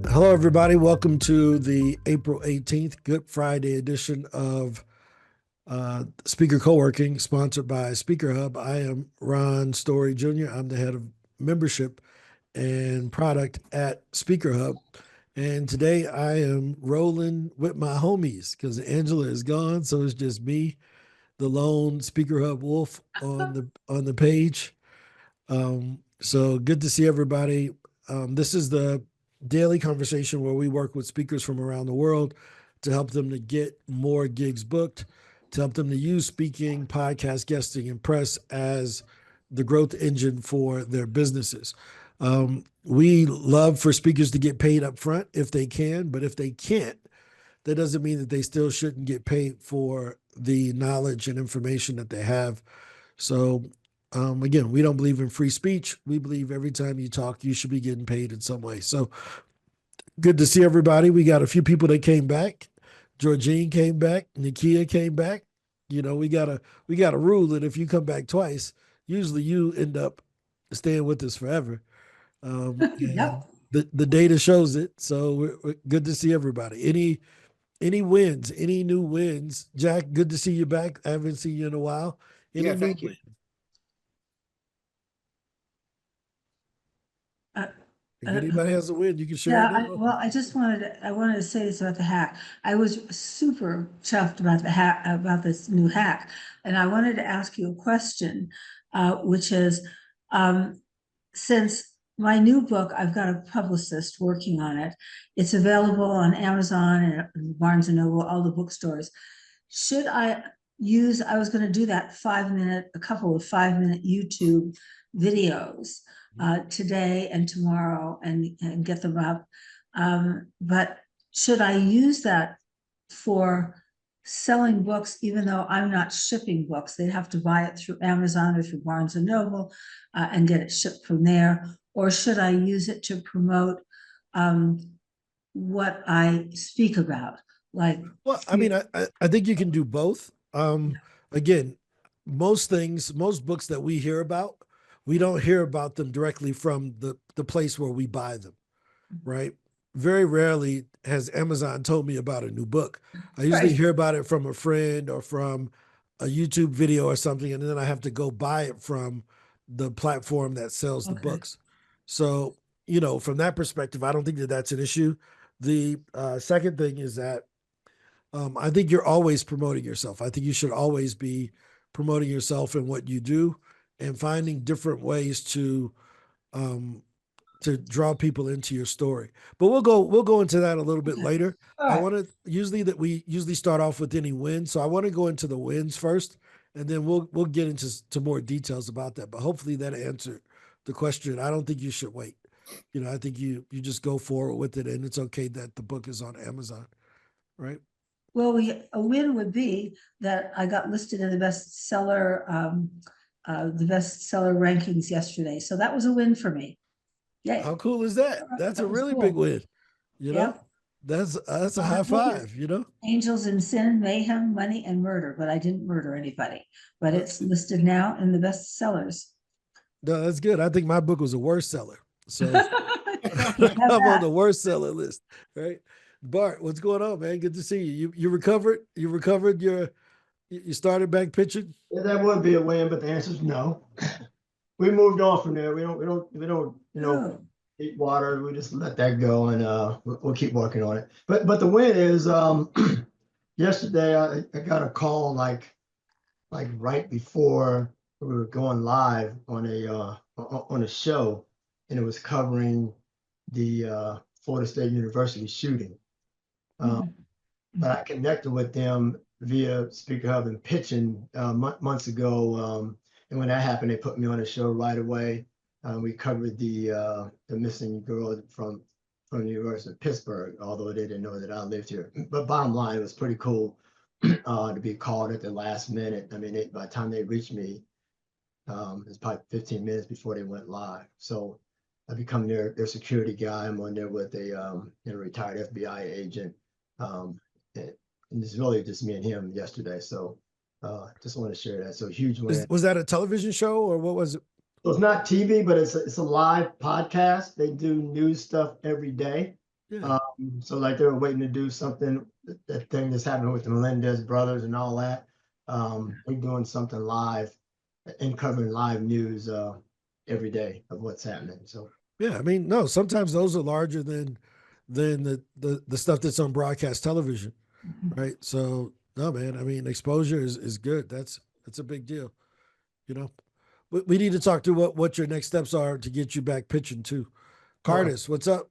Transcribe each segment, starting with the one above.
Hello, everybody. Welcome to the April 18th Good Friday edition of Speaker Co-working, sponsored by SpeakerHub. I am Ron Story Jr. I'm the head of membership and product at SpeakerHub. And today I am rolling with my homies because Angela is gone. So it's just me, the lone SpeakerHub wolf on the page. So good to see everybody. This is the daily conversation where we work with speakers from around the world to help them to get more gigs booked, to help them to use speaking, podcast, guesting, and press as the growth engine for their businesses. We love for speakers to get paid up front if they can, but if they can't, that doesn't mean that they still shouldn't get paid for the knowledge and information that they have. So again, we don't believe in free speech. We believe every time you talk, you should be getting paid in some way. So good to see everybody. We got a few people that came back. Georgine came back. Nikia came back. You know, we got a rule that if you come back twice, usually you end up staying with us forever. Yep. The data shows it. So we're good to see everybody. Any wins? Any new wins? Jack, good to see you back. I haven't seen you in a while. Any new Thank you. wins? If Uh, anybody has a win, you can share it now. I just wanted to say this about the hack. I was super chuffed about the hack, about this new hack. And I wanted to ask you a question, which is, since my new book, I've got a publicist working on it. It's available on Amazon and Barnes and Noble, all the bookstores. Should I was going to do that a couple of 5-minute YouTube videos today and tomorrow and get them up. But should I use that for selling books, even though I'm not shipping books? They'd have to buy it through Amazon or through Barnes and Noble and get it shipped from there. Or should I use it to promote what I speak about? Like, Well, I mean, I think you can do both. Again, most books that we hear about, we don't hear about them directly from the place where we buy them, right? Very rarely has Amazon told me about a new book. I usually hear about it from a friend or from a YouTube video or something, and then I have to go buy it from the platform that sells the books. So, you know, from that perspective, I don't think that that's an issue. The second thing is that I think you're always promoting yourself. I think you should always be promoting yourself and what you do and finding different ways to draw people into your story. But we'll go into that a little bit later. I want to we usually start off with any wins. So I want to go into the wins first, and then we'll get into more details about that. But hopefully that answered the question. I don't think you should wait. You know, I think you just go forward with it, and it's okay that the book is on Amazon, right? Well, a win would be that I got listed in the bestseller rankings yesterday. So that was a win for me. Yay. How cool is that? That's a really big win. You know, that's a high five, you know? Angels in Sin, Mayhem, Money, and Murder, but I didn't murder anybody. But it's listed now in the bestsellers. No, that's good. I think my book was a worst seller. So I'm on the worst seller list, right? Bart, what's going on, man? Good to see you. You recovered? You recovered you started back pitching? Yeah, that would be a win, but the answer is no. We moved on from there. We don't eat water. We just let that go, and we'll keep working on it. But the win is yesterday I got a call like right before we were going live on a show, and it was covering the Florida State University shooting. But I connected with them via SpeakerHub and pitching months ago. And when that happened, they put me on a show right away. We covered the missing girl from the University of Pittsburgh, although they didn't know that I lived here. But bottom line, it was pretty cool to be called at the last minute. I mean, by the time they reached me, it was probably 15 minutes before they went live. So I become their security guy. I'm on there with a retired FBI agent. And it's really just me and him yesterday. So just want to share that. So huge win. Was that a television show or what was it? So it's not TV, but it's a live podcast. They do news stuff every day. Yeah. So like they were waiting to do something, that thing that's happening with the Melendez brothers and all that. They're doing something live and covering live news every day of what's happening. So Yeah. I mean, no, sometimes those are larger than the stuff that's on broadcast television. Mhm. Right. So no, man, I mean, exposure is good. That's a big deal. You know, we need to talk to what your next steps are to get you back pitching too. okay. Cardis, what's up?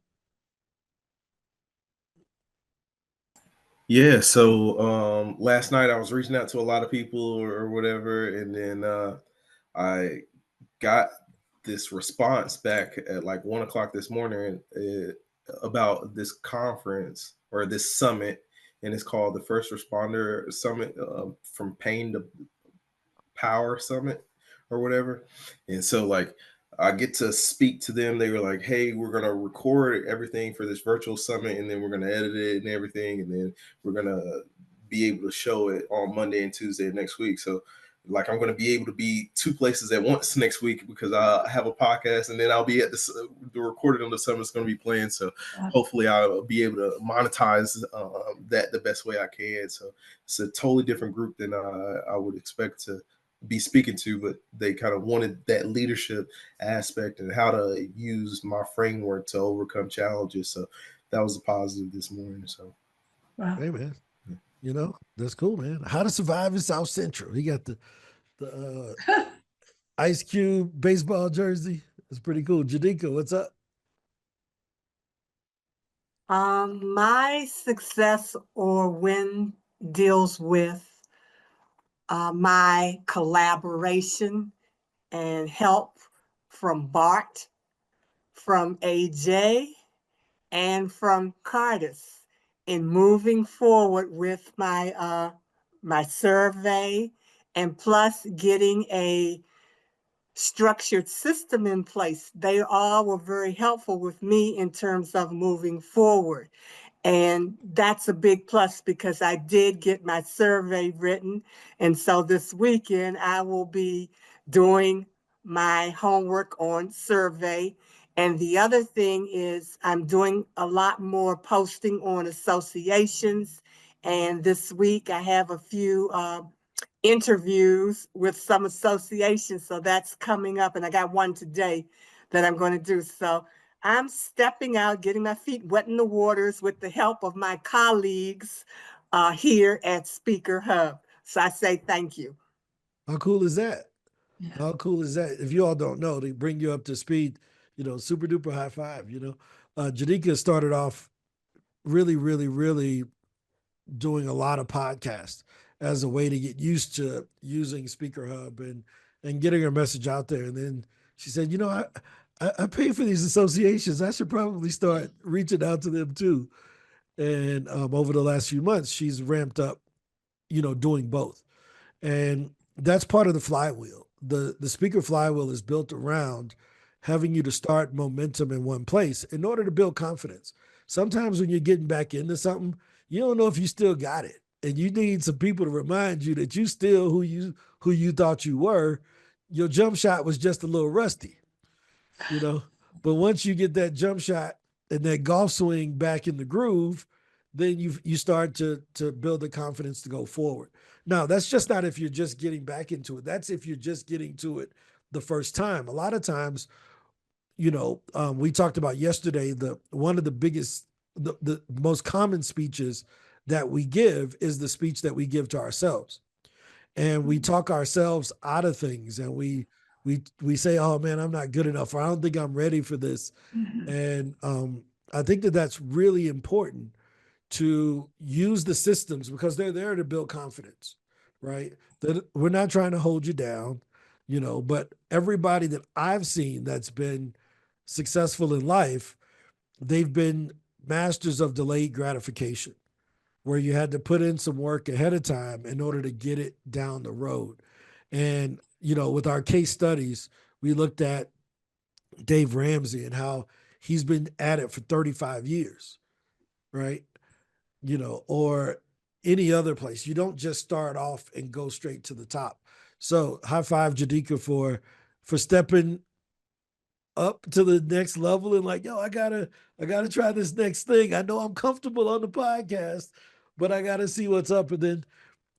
Yeah, so last night I was reaching out to a lot of people or whatever, and then I got this response back at like 1 o'clock this morning about this conference or this summit, and it's called the First Responder Summit, from Pain to Power Summit or whatever. And so like I get to speak to them. They were like, "Hey, we're gonna record everything for this virtual summit, and then we're gonna edit it and everything, and then we're gonna be able to show it on Monday and Tuesday of next week." So like I'm gonna be able to be two places at once next week because I have a podcast, and then I'll be at the recording of the summit's gonna be playing. So Yeah. hopefully I'll be able to monetize that the best way I can. So it's a totally different group than I would expect to be speaking to, but they kind of wanted that leadership aspect and how to use my framework to overcome challenges. So that was a positive this morning. So Wow. Hey, man. You know, that's cool, man. How to survive in South Central. He got the Ice Cube baseball jersey. It's pretty cool. Jadika, what's up? My success or win deals with my collaboration and help from Bart, from AJ, and from Cardis in moving forward with my survey, and plus getting a structured system in place. They all were very helpful with me in terms of moving forward. And that's a big plus because I did get my survey written. And so this weekend I will be doing my homework on survey. And the other thing is I'm doing a lot more posting on associations. And this week I have a few interviews with some associations. So that's coming up. And I got one today that I'm going to do. So I'm stepping out, getting my feet wet in the waters with the help of my colleagues here at Speaker Hub. So I say thank you. How cool is that? Yeah. How cool is that? If you all don't know, they bring you up to speed, super duper high five, Jadika started off really, really, really doing a lot of podcasts as a way to get used to using Speaker Hub and getting her message out there. And then she said, I pay for these associations. I should probably start reaching out to them too. And over the last few months, she's ramped up, doing both. And that's part of the flywheel. The speaker flywheel is built around having you to start momentum in one place in order to build confidence. Sometimes when you're getting back into something, you don't know if you still got it. And you need some people to remind you that you still who you thought you were. Your jump shot was just a little rusty, you know. But once you get that jump shot and that golf swing back in the groove, then you start to build the confidence to go forward. Now, that's just not if you're just getting back into it. That's if you're just getting to it the first time. A lot of times, we talked about yesterday, one of the biggest, the most common speeches that we give is the speech that we give to ourselves. And we talk ourselves out of things, and we say, "Oh man, I'm not good enough," or "I don't think I'm ready for this." Mhm. And I think that that's really important to use the systems because they're there to build confidence, right? That we're not trying to hold you down, but everybody that I've seen that's been successful in life, they've been masters of delayed gratification, where you had to put in some work ahead of time in order to get it down the road. And, with our case studies, we looked at Dave Ramsey and how he's been at it for 35 years, right? Or any other place. You don't just start off and go straight to the top. So high five Jadika for stepping up to the next level and like, yo, I gotta try this next thing. I know I'm comfortable on the podcast, but I gotta see what's up. And then,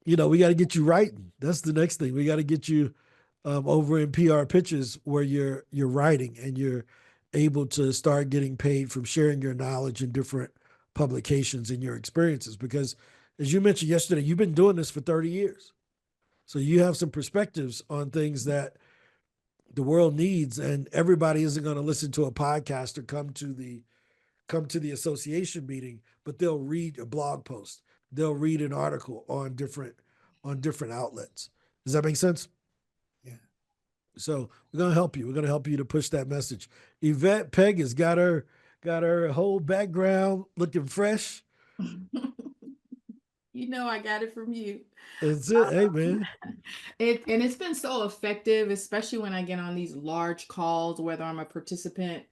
we got to get you writing. That's the next thing. We got to get you over in PR pitches where you're writing and you're able to start getting paid from sharing your knowledge in different publications and your experiences. Because as you mentioned yesterday, you've been doing this for 30 years. So you have some perspectives on things that the world needs, and everybody isn't going to listen to a podcast or come to the association meeting, but they'll read a blog post. They'll read an article on different outlets. Does that make sense? Yeah. So we're gonna help you. We're gonna help you to push that message. Yvette Peg has got her whole background looking fresh. I got it from you. That's it. Hey man. And it's been so effective, especially when I get on these large calls, whether I'm a participant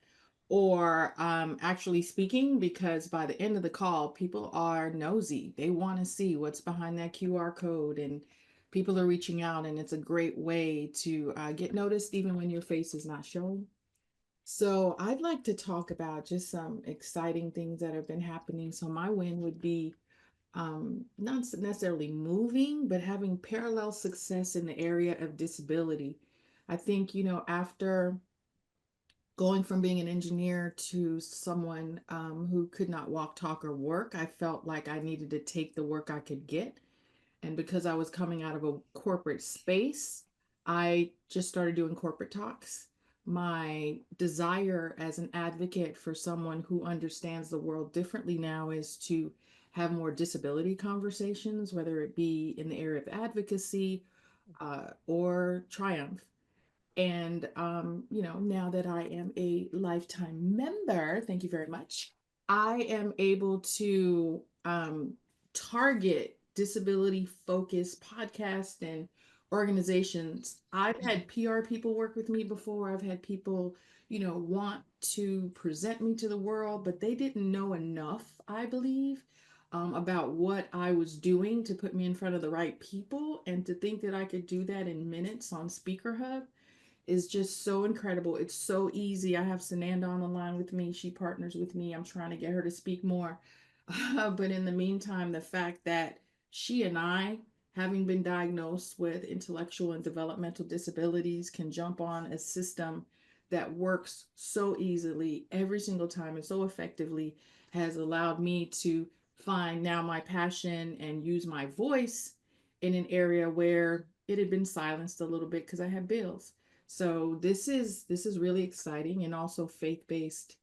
or actually speaking, because by the end of the call, people are nosy. They want to see what's behind that QR code, and people are reaching out, and it's a great way to get noticed even when your face is not showing. So I'd like to talk about just some exciting things that have been happening. So my win would be not necessarily moving, but having parallel success in the area of disability. I think, after going from being an engineer to someone who could not walk, talk, or work, I felt like I needed to take the work I could get. And because I was coming out of a corporate space, I just started doing corporate talks. My desire as an advocate for someone who understands the world differently now is to have more disability conversations, whether it be in the area of advocacy or triumph. And, now that I am a lifetime member, thank you very much, I am able to target disability focused podcasts and organizations. I've had PR people work with me before. I've had people, want to present me to the world, but they didn't know enough, I believe, about what I was doing to put me in front of the right people, and to think that I could do that in minutes on SpeakerHub is just so incredible. It's so easy. I have Sananda on the line with me. She partners with me. I'm trying to get her to speak more. But in the meantime, the fact that she and I, having been diagnosed with intellectual and developmental disabilities, can jump on a system that works so easily every single time and so effectively has allowed me to find now my passion and use my voice in an area where it had been silenced a little bit because I had bills. So this is really exciting, and also faith-based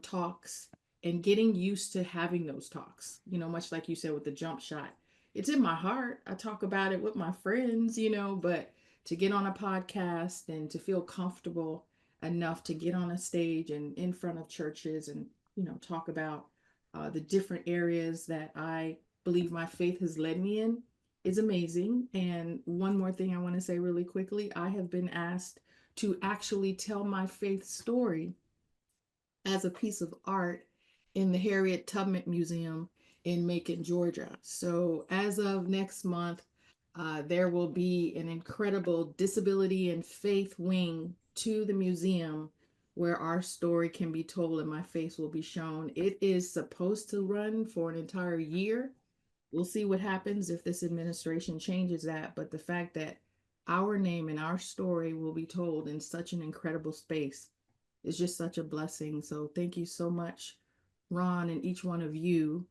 talks, and getting used to having those talks. Much like you said with the jump shot, it's in my heart. I talk about it with my friends, but to get on a podcast and to feel comfortable enough to get on a stage and in front of churches and talk about the different areas that I believe my faith has led me in is amazing. And one more thing I want to say really quickly, I have been asked to actually tell my faith story as a piece of art in the Harriet Tubman Museum in Macon, Georgia. So as of next month, there will be an incredible disability and faith wing to the museum where our story can be told and my face will be shown. It is supposed to run for an entire year. We'll see what happens if this administration changes that. But the fact that our name and our story will be told in such an incredible space is just such a blessing. So thank you so much, Ron, and each one of you,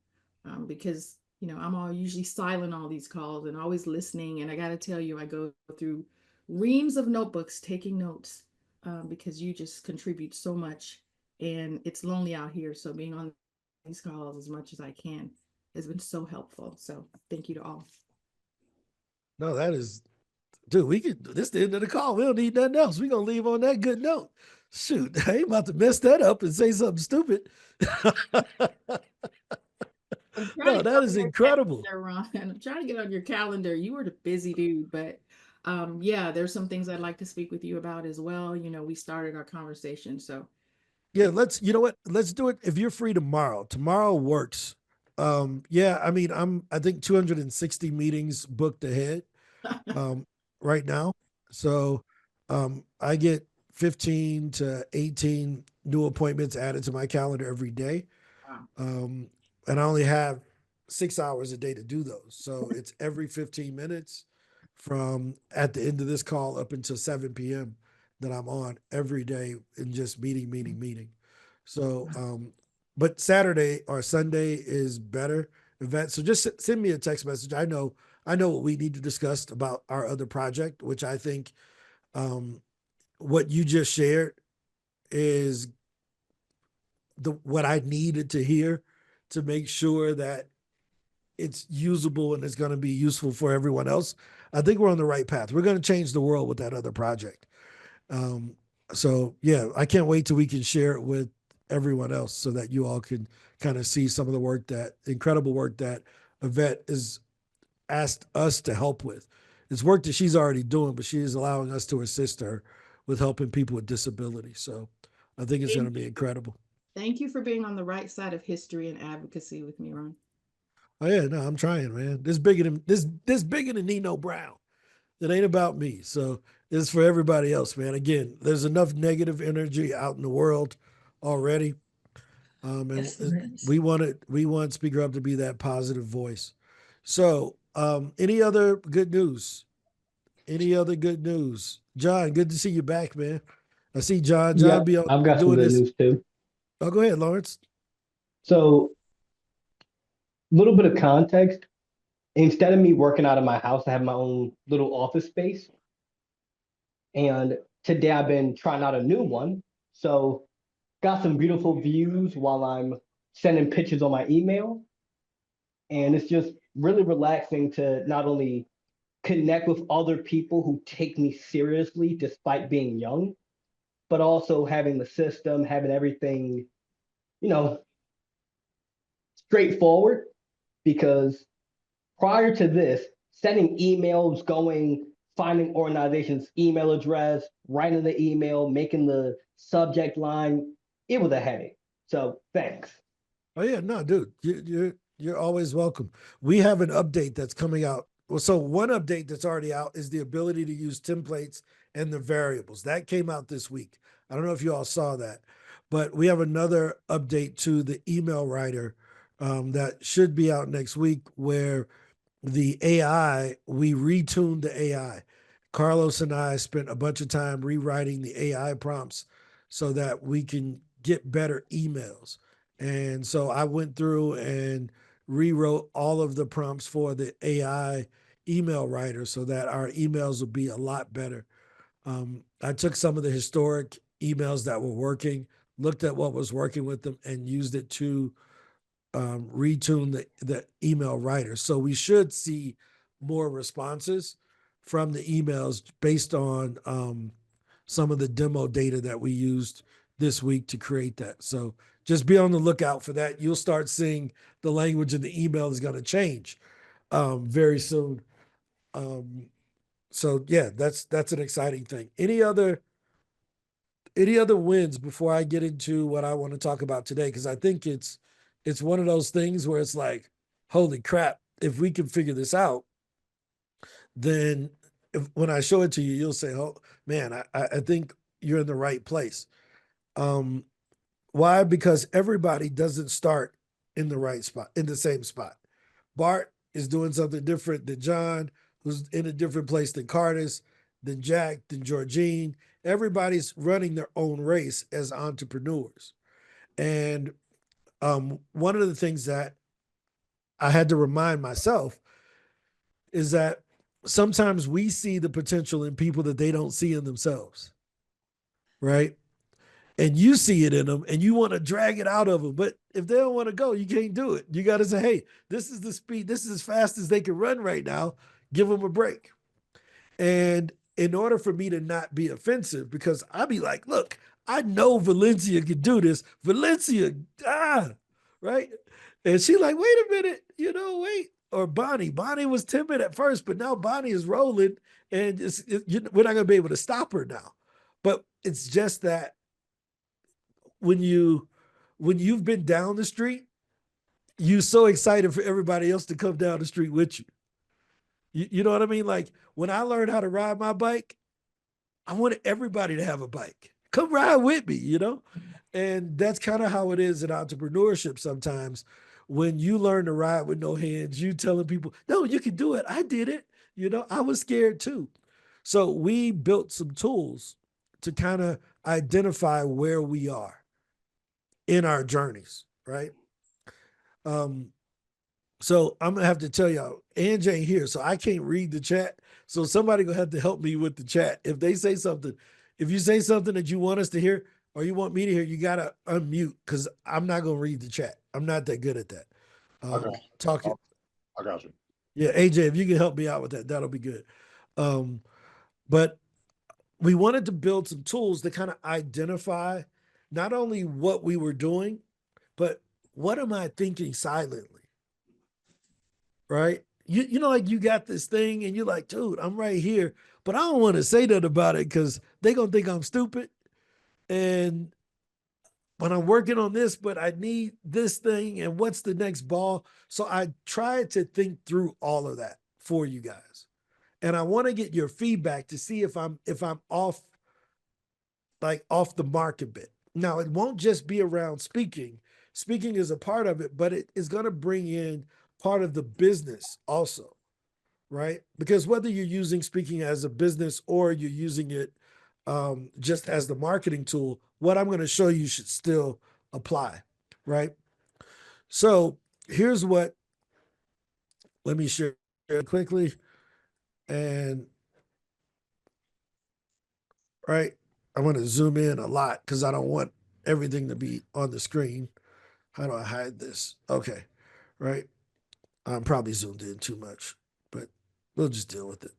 because I'm all usually silent on these calls and always listening. And I got to tell you, I go through reams of notebooks taking notes because you just contribute so much. And it's lonely out here. So being on these calls as much as I can has been so helpful. So thank you to all. No, that is, dude, this is the end of the call. We don't need nothing else. We're going to leave on that good note. Shoot, I ain't about to mess that up and say something stupid. No, that is incredible. Ron. I'm trying to get on your calendar. You were the busy dude, but yeah, there's some things I'd like to speak with you about as well. We started our conversation, so yeah, you know what? Let's do it if you're free tomorrow. Tomorrow works. Yeah, I mean, I think 260 meetings booked ahead right now. So I get 15 to 18 new appointments added to my calendar every day. Wow. And I only have 6 hours a day to do those. So it's every 15 minutes from at the end of this call up until 7 p.m. that I'm on every day and just meeting. So, but Saturday or Sunday is better event. So just send me a text message. I know what we need to discuss about our other project, which I think what you just shared is what I needed to hear to make sure that it's usable and it's going to be useful for everyone else. I think we're on the right path. We're going to change the world with that other project. So yeah, I can't wait till we can share it with everyone else so that you all can kind of see some of the incredible work that Yvette is asked us to help with. It's work that she's already doing, but she is allowing us to assist her with helping people with disabilities. So I think it's going to be incredible. Thank you for being on the right side of history and advocacy with me, Ron. Oh yeah, no, I'm trying, man. This bigger than Nino Brown. It ain't about me. So it's for everybody else, man. Again, there's enough negative energy out in the world already. And Yes, there is. we want SpeakerHub to be that positive voice. So any other good news? Any other good news? John, good to see you back, man. I see John. Yeah, John be I've got some doing good this. news too. Oh, go ahead, Lawrence. So, a little bit of context. Instead of me working out of my house, I have my own little office space. And today I've been trying out a new one. So, got some beautiful views while I'm sending pictures on my email. And it's just really relaxing to not only connect with other people who take me seriously despite being young, but also having the system, having everything, you know, straightforward. Because prior to this, sending emails, finding organization's email address, writing the email, making the subject line, it was a headache. So thanks. Oh yeah, no, dude, you're always welcome. We have an update that's coming out. Well, so one update that's already out is the ability to use templates and the variables. That came out this week. I don't know if you all saw that, but we have another update to the email writer that should be out next week where the AI, we retuned the AI. Carlos and I spent a bunch of time rewriting the AI prompts so that we can get better emails. And so I went through and rewrote all of the prompts for the AI email writer so that our emails will be a lot better. I took some of the historic emails that were working, looked at what was working with them, and used it to retune the email writer. So we should see more responses from the emails based on some of the demo data that we used this week to create that. So just be on the lookout for that. You'll start seeing the language in the email is going to change very soon. So yeah, that's an exciting thing. Any other wins before I get into what I want to talk about today? Because I think it's one of those things where it's like, holy crap, if we can figure this out, then when I show it to you, you'll say, oh man, I think you're in the right place. Why? Because everybody doesn't start in the right spot, in the same spot. Bart is doing something different than John, who's in a different place than Curtis, than Jack, than Georgine. Everybody's running their own race as entrepreneurs. And one of the things that I had to remind myself is that sometimes we see the potential in people that they don't see in themselves, right? And you see it in them and you want to drag it out of them. But if they don't want to go, you can't do it. You got to say, hey, this is the speed. This is as fast as they can run right now. Give them a break. And in order for me to not be offensive, because I'd be like, look, I know Valencia can do this. Valencia, right? And she like, wait a minute, wait. Or Bonnie was timid at first, but now Bonnie is rolling and we're not going to be able to stop her now. But it's just that when you've been down the street, you're so excited for everybody else to come down the street with you. You know what I mean? Like when I learned how to ride my bike, I wanted everybody to have a bike. Come ride with me, you know? And that's kind of how it is in entrepreneurship sometimes. When you learn to ride with no hands, you telling people, no, you can do it. I did it. You know, I was scared too. So we built some tools to kind of identify where we are in our journeys, right? So I'm gonna have to tell y'all, Ange ain't here, so I can't read the chat. So somebody gonna have to help me with the chat. If they say something, if you say something that you want us to hear or you want me to hear, you gotta unmute because I'm not gonna read the chat. I'm not that good at that. Okay. Talking. I got you. Yeah, AJ, if you can help me out with that, that'll be good. But we wanted to build some tools to kind of identify not only what we were doing, but what am I thinking silently? Right? You know, like you got this thing and you're like, dude, I'm right here, but I don't want to say that about it because they're gonna think I'm stupid. And when I'm working on this, but I need this thing, and what's the next ball? So I tried to think through all of that for you guys. And I want to get your feedback to see if I'm off, like off the mark a bit. Now, it won't just be around speaking. Speaking is a part of it, but it is going to bring in part of the business also, right? Because whether you're using speaking as a business or you're using it just as the marketing tool, what I'm going to show you should still apply, right? So here's what, let me share quickly. And right, I want to zoom in a lot because I don't want everything to be on the screen. How do I hide this? Okay, right. I'm probably zoomed in too much, but we'll just deal with it,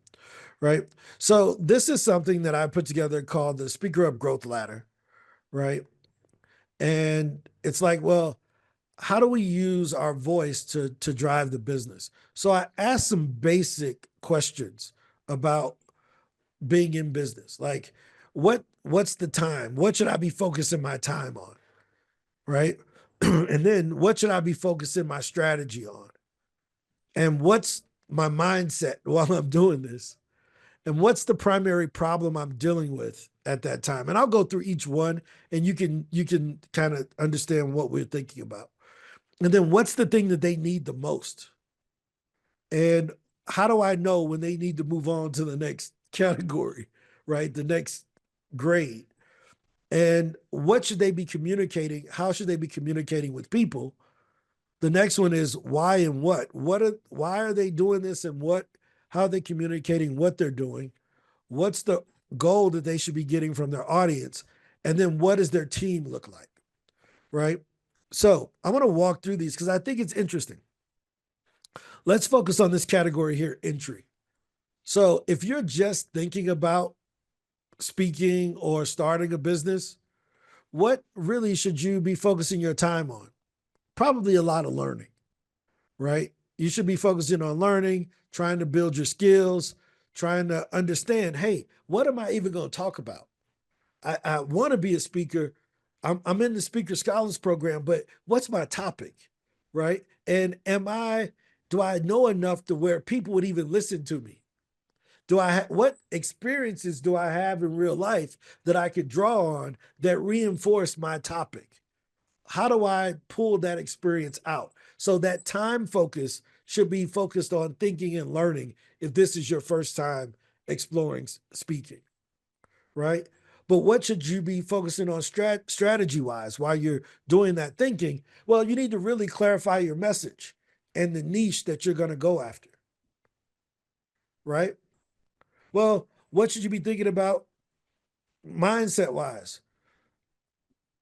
right? So this is something that I put together called the SpeakerHub Growth Ladder, right? And it's like, well, how do we use our voice to drive the business? So I asked some basic questions about being in business, like what's the time? What should I be focusing my time on, right? And then what should I be focusing my strategy on? And what's my mindset while I'm doing this? And what's the primary problem I'm dealing with at that time? And I'll go through each one and you can kind of understand what we're thinking about. And then what's the thing that they need the most? And how do I know when they need to move on to the next category, right? The next grade? And what should they be communicating? How should they be communicating with people? The next one is why and what. Why are they doing this and how are they communicating what they're doing? What's the goal that they should be getting from their audience? And then what does their team look like? Right? So I want to walk through these because I think it's interesting. Let's focus on this category here, entry. So if you're just thinking about speaking or starting a business, what really should you be focusing your time on? Probably a lot of learning, right? You should be focusing on learning, trying to build your skills, trying to understand, hey, what am I even going to talk about? I want to be a speaker. I'm in the Speaker Scholars Program, but what's my topic, right? And do I know enough to where people would even listen to me? What experiences do I have in real life that I could draw on that reinforce my topic? How do I pull that experience out? So that time focus should be focused on thinking and learning if this is your first time exploring speaking, right? But what should you be focusing on strategy-wise while you're doing that thinking? Well, you need to really clarify your message and the niche that you're going to go after, right? Well, what should you be thinking about mindset-wise?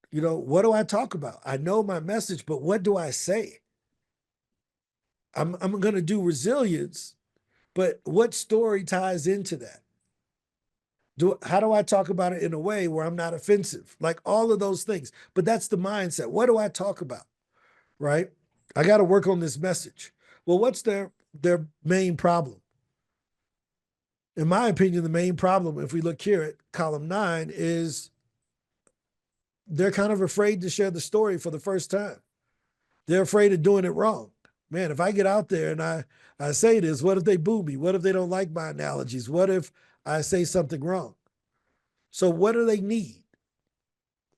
You know, what do I talk about? I know my message, but what do I say? I'm going to do resilience, but what story ties into that? How do I talk about it in a way where I'm not offensive? Like all of those things. But that's the mindset. What do I talk about? Right? I got to work on this message. Well, what's their main problem? In my opinion, the main problem, if we look here at column 9, is they're kind of afraid to share the story for the first time. They're afraid of doing it wrong. Man, if I get out there and I say this, what if they boo me? What if they don't like my analogies? What if I say something wrong? So what do they need?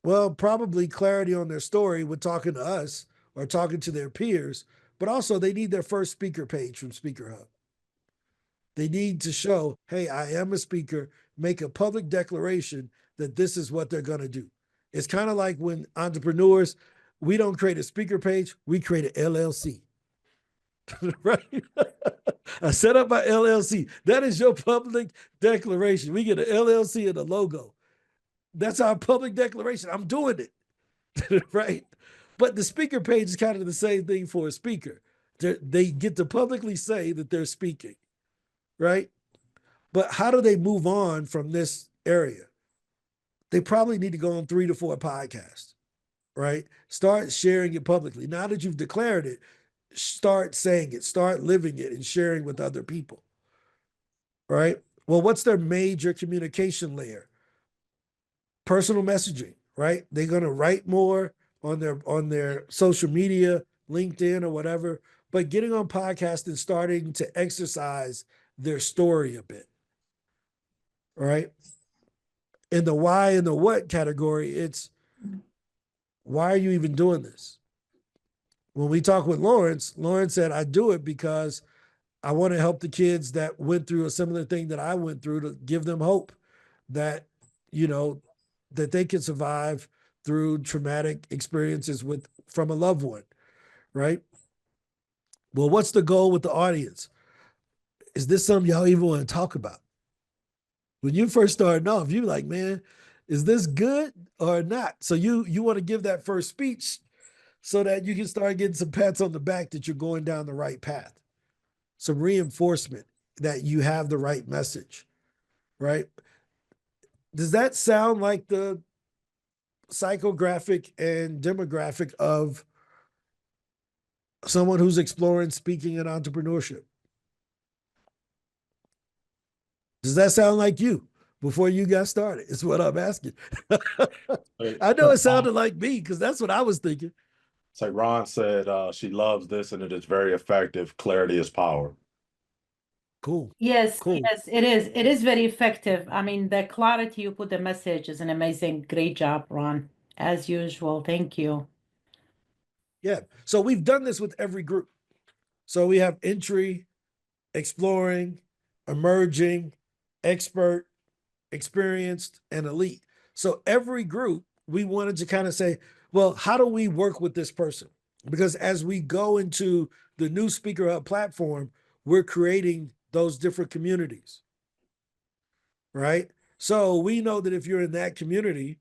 Well, probably clarity on their story with talking to us or talking to their peers, but also they need their first speaker page from SpeakerHub. They need to show, hey, I am a speaker, make a public declaration that this is what they're going to do. It's kind of like when entrepreneurs, we don't create a speaker page, we create an LLC. Right? I set up my LLC. That is your public declaration. We get an LLC and a logo. That's our public declaration. I'm doing it. Right? But the speaker page is kind of the same thing for a speaker. They get to publicly say that they're speaking. Right? But how do they move on from this area? They probably need to go on 3 to 4 podcasts, right? Start sharing it publicly. Now that you've declared it, start saying it, start living it and sharing with other people, right? Well, what's their major communication layer? Personal messaging, right? They're going to write more on their social media, LinkedIn or whatever, but getting on podcasts and starting to exercise their story a bit, right? In the why and the what category, it's why are you even doing this? When we talk with Lawrence said, I do it because I want to help the kids that went through a similar thing that I went through, to give them hope that, that they can survive through traumatic experiences from a loved one, right? Well, what's the goal with the audience? Is this something y'all even want to talk about? When you first started off, you're like, man, is this good or not? So you want to give that first speech so that you can start getting some pats on the back that you're going down the right path, some reinforcement that you have the right message, right? Does that sound like the psychographic and demographic of someone who's exploring speaking and entrepreneurship? Does that sound like you before you got started? Is what I'm asking. I know it sounded like me because that's what I was thinking. It's like Ron said, she loves this and it is very effective. Clarity is power. Cool. Yes, Cool. yes, it is. It is very effective. I mean, the clarity you put the message is an amazing. Great job, Ron. As usual. Thank you. Yeah. So we've done this with every group. So we have entry, exploring, emerging, expert, experienced, and elite. So every group, we wanted to kind of say, well, how do we work with this person? Because as we go into the new SpeakerHub platform, we're creating those different communities, right? So we know that if you're in that community,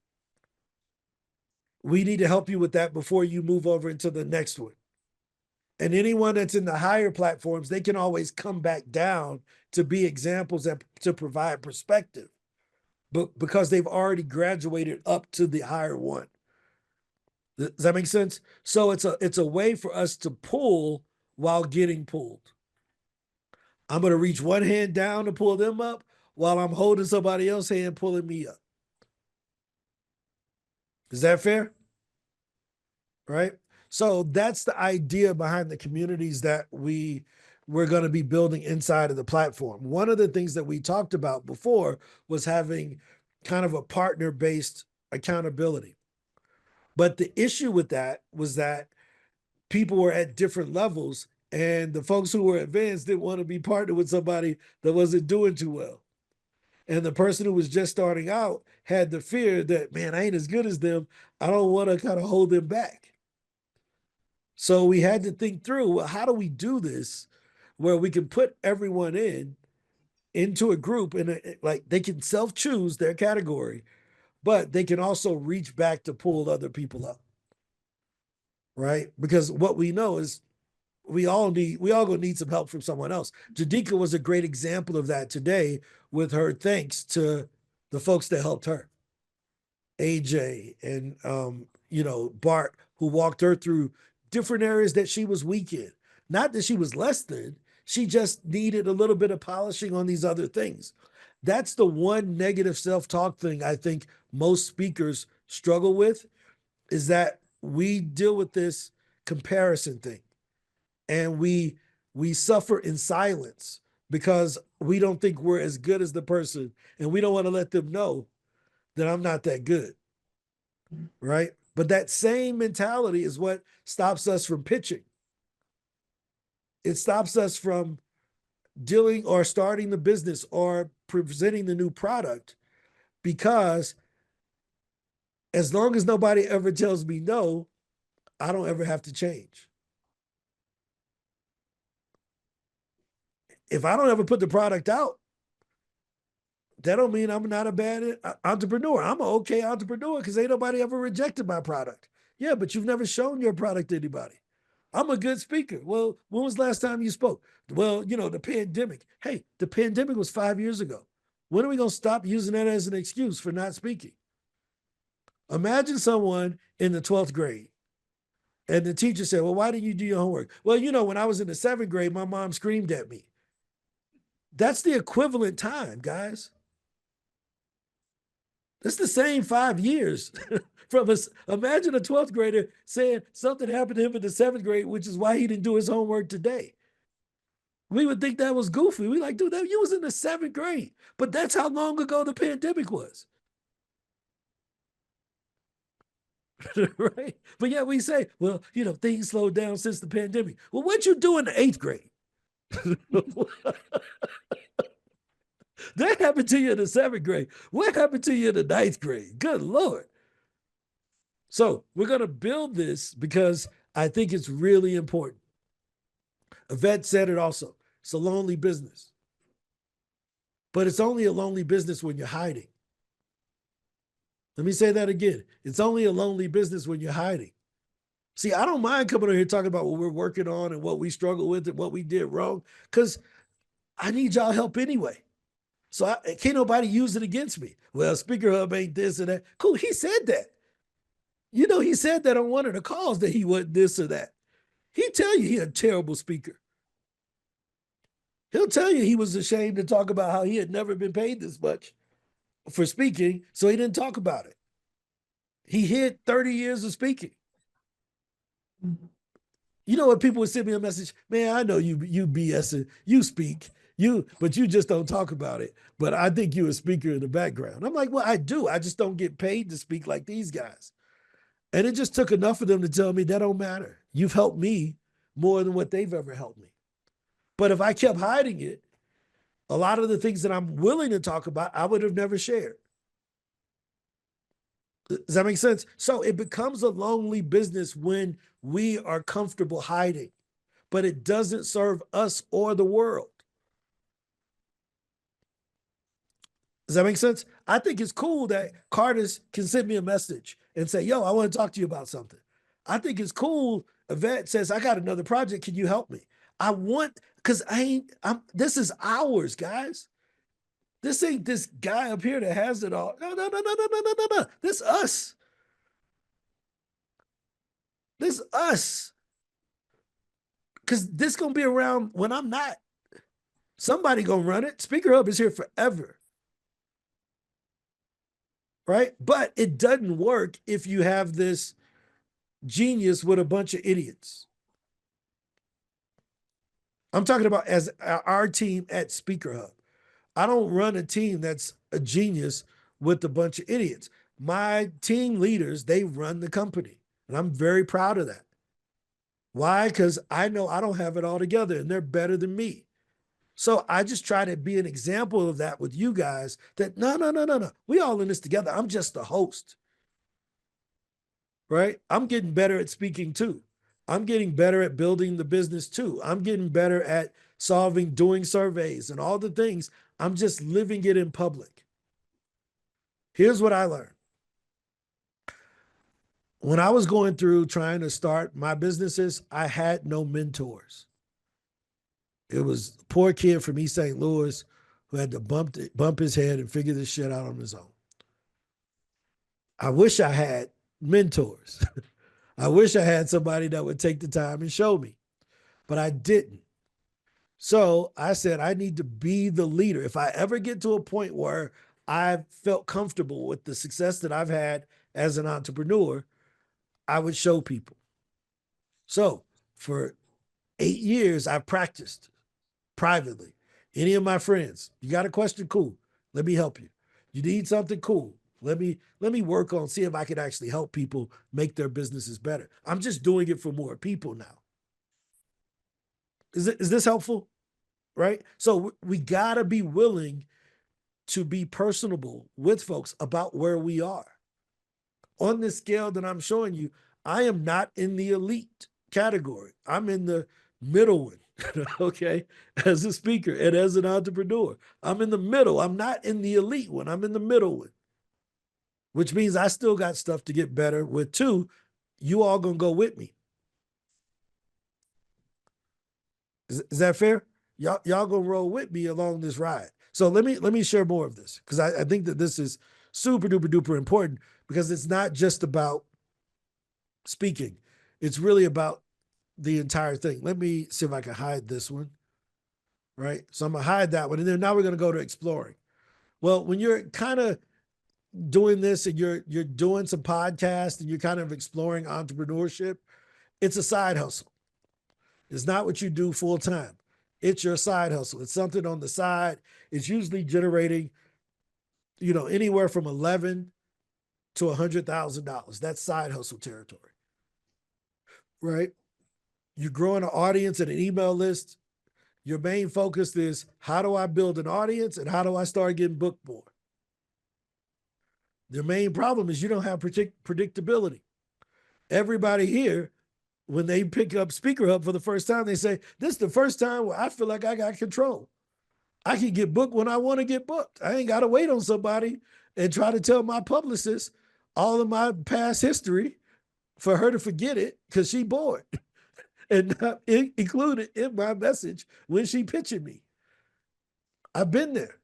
we need to help you with that before you move over into the next one. And anyone that's in the higher platforms, they can always come back down to be examples to provide perspective, but because they've already graduated up to the higher one. Does that make sense? So it's a way for us to pull while getting pulled. I'm going to reach one hand down to pull them up while I'm holding somebody else's hand pulling me up. Is that fair? Right? So that's the idea behind the communities that we're going to be building inside of the platform. One of the things that we talked about before was having kind of a partner-based accountability. But the issue with that was that people were at different levels, and the folks who were advanced didn't want to be partnered with somebody that wasn't doing too well. And the person who was just starting out had the fear that, man, I ain't as good as them. I don't want to kind of hold them back. So we had to think through, well, how do we do this where we can put everyone into a group and like they can self-choose their category, but they can also reach back to pull other people up, right? Because what we know is we all gonna need some help from someone else. Jadika was a great example of that today with her thanks to the folks that helped her. AJ and Bart, who walked her through different areas that she was weak in. Not that she was less than, she just needed a little bit of polishing on these other things. That's the one negative self-talk thing I think most speakers struggle with, is that we deal with this comparison thing. And we suffer in silence because we don't think we're as good as the person, and we don't want to let them know then I'm not that good. Right? But that same mentality is what stops us from pitching. It stops us from dealing or starting the business or presenting the new product, because as long as nobody ever tells me no, I don't ever have to change. If I don't ever put the product out, that don't mean I'm not a bad entrepreneur. I'm an okay entrepreneur because ain't nobody ever rejected my product. Yeah, but you've never shown your product to anybody. I'm a good speaker. Well, when was the last time you spoke? Well, the pandemic. Hey, the pandemic was 5 years ago. When are we going to stop using that as an excuse for not speaking? Imagine someone in the 12th grade and the teacher said, well, why didn't you do your homework? Well, when I was in the 7th grade, my mom screamed at me. That's the equivalent time, guys. It's the same 5 years from us. Imagine a 12th grader saying something happened to him in the 7th grade, which is why he didn't do his homework today. We would think that was goofy. We like, dude, you was in the 7th grade. But that's how long ago the pandemic was. Right? But yeah, we say, well, things slowed down since the pandemic. Well, what'd you do in the 8th grade? That happened to you in the 7th grade. What happened to you in the 9th grade? Good Lord. So we're going to build this because I think it's really important. Yvette said it also. It's a lonely business. But it's only a lonely business when you're hiding. Let me say that again. It's only a lonely business when you're hiding. See, I don't mind coming over here talking about what we're working on and what we struggle with and what we did wrong, because I need y'all help anyway. So can't nobody use it against me. Well, SpeakerHub ain't this or that. Cool, he said that. He said that on one of the calls that he wasn't this or that. He'd tell you he a terrible speaker. He'll tell you he was ashamed to talk about how he had never been paid this much for speaking, so he didn't talk about it. He hid 30 years of speaking. When people would send me a message, man, I know you BS, you speak, but you just don't talk about it. But I think you're a speaker in the background. I'm like, well, I do. I just don't get paid to speak like these guys. And it just took enough of them to tell me that don't matter. You've helped me more than what they've ever helped me. But if I kept hiding it, a lot of the things that I'm willing to talk about, I would have never shared. Does that make sense? So it becomes a lonely business when we are comfortable hiding, but it doesn't serve us or the world. Does that make sense? I think it's cool that Cardis can send me a message and say, yo, I want to talk to you about something. I think it's cool. Yvette says, I got another project. Can you help me? Because this is ours, guys. This ain't this guy up here that has it all. No. This us. This us. Because this going to be around when I'm not. Somebody going to run it. SpeakerHub is here forever. Right? But it doesn't work if you have this genius with a bunch of idiots. I'm talking about as our team at SpeakerHub. I don't run a team that's a genius with a bunch of idiots. My team leaders, they run the company. And I'm very proud of that. Why? Because I know I don't have it all together and they're better than me. So I just try to be an example of that with you guys that no. We all in this together. I'm just the host. Right? I'm getting better at speaking too. I'm getting better at building the business too. I'm getting better at doing surveys and all the things. I'm just living it in public. Here's what I learned. When I was going through trying to start my businesses, I had no mentors. It was a poor kid from East St. Louis who had to bump his head and figure this shit out on his own. I wish I had mentors. I wish I had somebody that would take the time and show me, but I didn't. So I said, I need to be the leader. If I ever get to a point where I felt comfortable with the success that I've had as an entrepreneur, I would show people. So for 8 years, I practiced privately. Any of my friends, you got a question? Cool. Let me help you. You need something? Cool. Let me work on, see if I could actually help people make their businesses better. I'm just doing it for more people now. Is this helpful? Right? So we got to be willing to be personable with folks about where we are. On this scale that I'm showing you, I am not in the elite category. I'm in the middle one, okay? As a speaker and as an entrepreneur, I'm in the middle. I'm not in the elite one. I'm in the middle one, which means I still got stuff to get better with too. You all gonna go with me. Is that fair? Y'all gonna roll with me along this ride. So let me share more of this, because I think that this is super duper duper important, because it's not just about speaking. It's really about the entire thing. Let me see if I can hide this one. Right. So I'm gonna hide that one. And then now we're gonna go to exploring. Well, when you're kind of doing this and you're doing some podcasts and you're kind of exploring entrepreneurship, it's a side hustle. It's not what you do full time. It's your side hustle. It's something on the side. It's usually generating, anywhere from $11,000 to $100,000. That's side hustle territory, right? You're growing an audience and an email list. Your main focus is, how do I build an audience and how do I start getting booked more? The main problem is you don't have predictability. Everybody here, when they pick up SpeakerHub for the first time, they say, this is the first time where I feel like I got control. I can get booked when I want to get booked. I ain't got to wait on somebody and try to tell my publicist all of my past history for her to forget it because she bored and not included in my message when she pitching me. I've been there.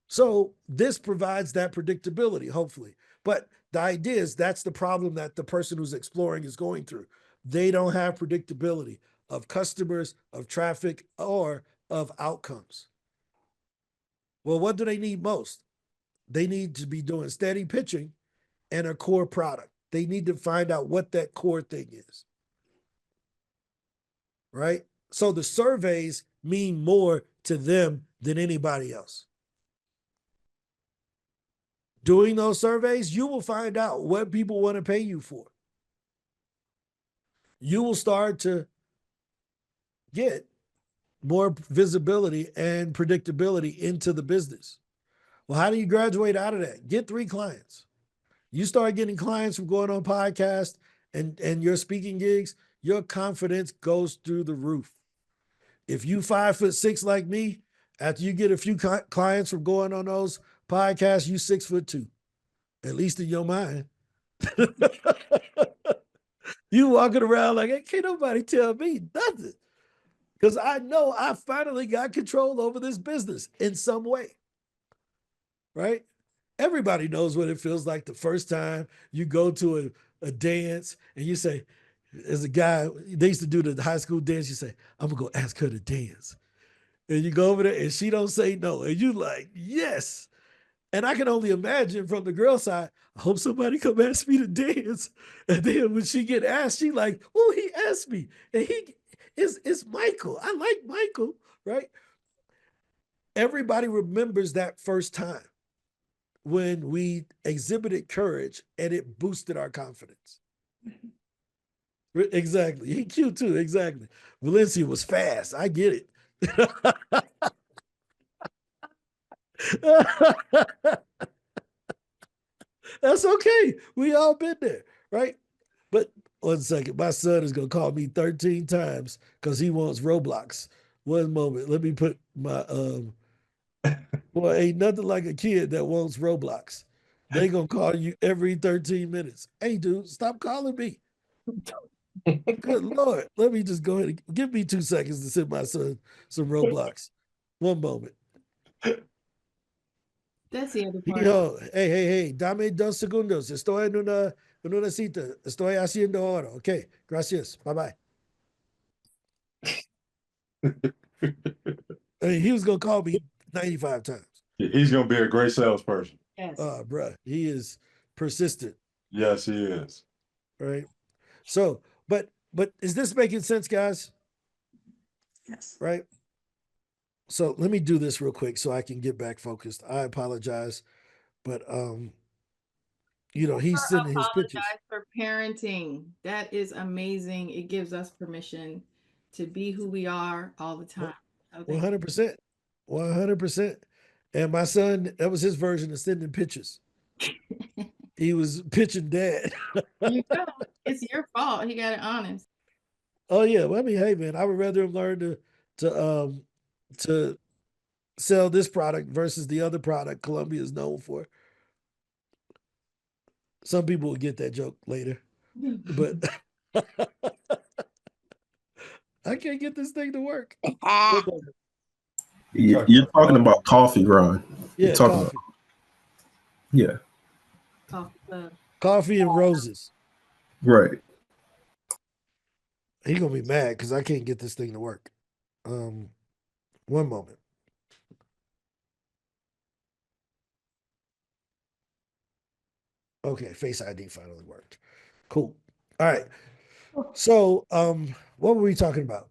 So this provides that predictability, hopefully. But the idea is that's the problem that the person who's exploring is going through. They don't have predictability of customers, of traffic, or of outcomes. Well, what do they need most? They need to be doing steady pitching and a core product. They need to find out what that core thing is. Right? So the surveys mean more to them than anybody else. Doing those surveys, you will find out what people want to pay you for. You will start to get more visibility and predictability into the business. Well, how do you graduate out of that? Get 3 clients. You start getting clients from going on podcasts and your speaking gigs, your confidence goes through the roof. If you 5'6" like me, after you get a few clients from going on those podcasts, you 6'2", at least in your mind. You walking around like, hey, can't nobody tell me nothing. Because I know I finally got control over this business in some way, right? Everybody knows what it feels like the first time you go to a dance and you say, as a guy, they used to do the high school dance, you say, I'm gonna go ask her to dance. And you go over there and she don't say no. And you like, yes. And I can only imagine from the girl side, I hope somebody come ask me to dance. And then when she get asked, she like, oh, he asked me. And it's Michael. I like Michael, right? Everybody remembers that first time when we exhibited courage and it boosted our confidence. Exactly. He cute too. Exactly. Valencia was fast. I get it. That's okay. We all been there, right? But 1 second, my son is gonna call me 13 times because he wants Roblox. 1 moment. Let me put my boy, ain't nothing like a kid that wants Roblox. They gonna call you every 13 minutes. Hey, dude, stop calling me. Good Lord. Let me just go ahead and give me 2 seconds to send my son some Roblox. 1 moment. That's the other part. Hijo, hey, dame 2 segundos. Estoy en una cita. Estoy haciendo ahora. Okay, gracias. Bye-bye. I mean, he was going to call me 95 times. He's going to be a great salesperson. Yes. Bruh, he is persistent. Yes, he is. Right? So, but is this making sense, guys? Yes. Right? So let me do this real quick so I can get back focused. I apologize, but he's sending his pictures. Apologize for parenting. That is amazing. It gives us permission to be who we are all the time. Oh, thank you. 100%. 100%. And my son, that was his version of sending pictures. He was pitching dad. You go. It's your fault. He got it honest. Oh yeah. Well, I mean, hey man, I would rather him learn to sell this product versus the other product Columbia is known for. Some people will get that joke later, but I can't get this thing to work. You're talking about coffee, Ron. Yeah, coffee. Yeah. Coffee and roses. Right. He gonna be mad because I can't get this thing to work. One moment. Okay, Face ID finally worked. Cool. All right. So, what were we talking about?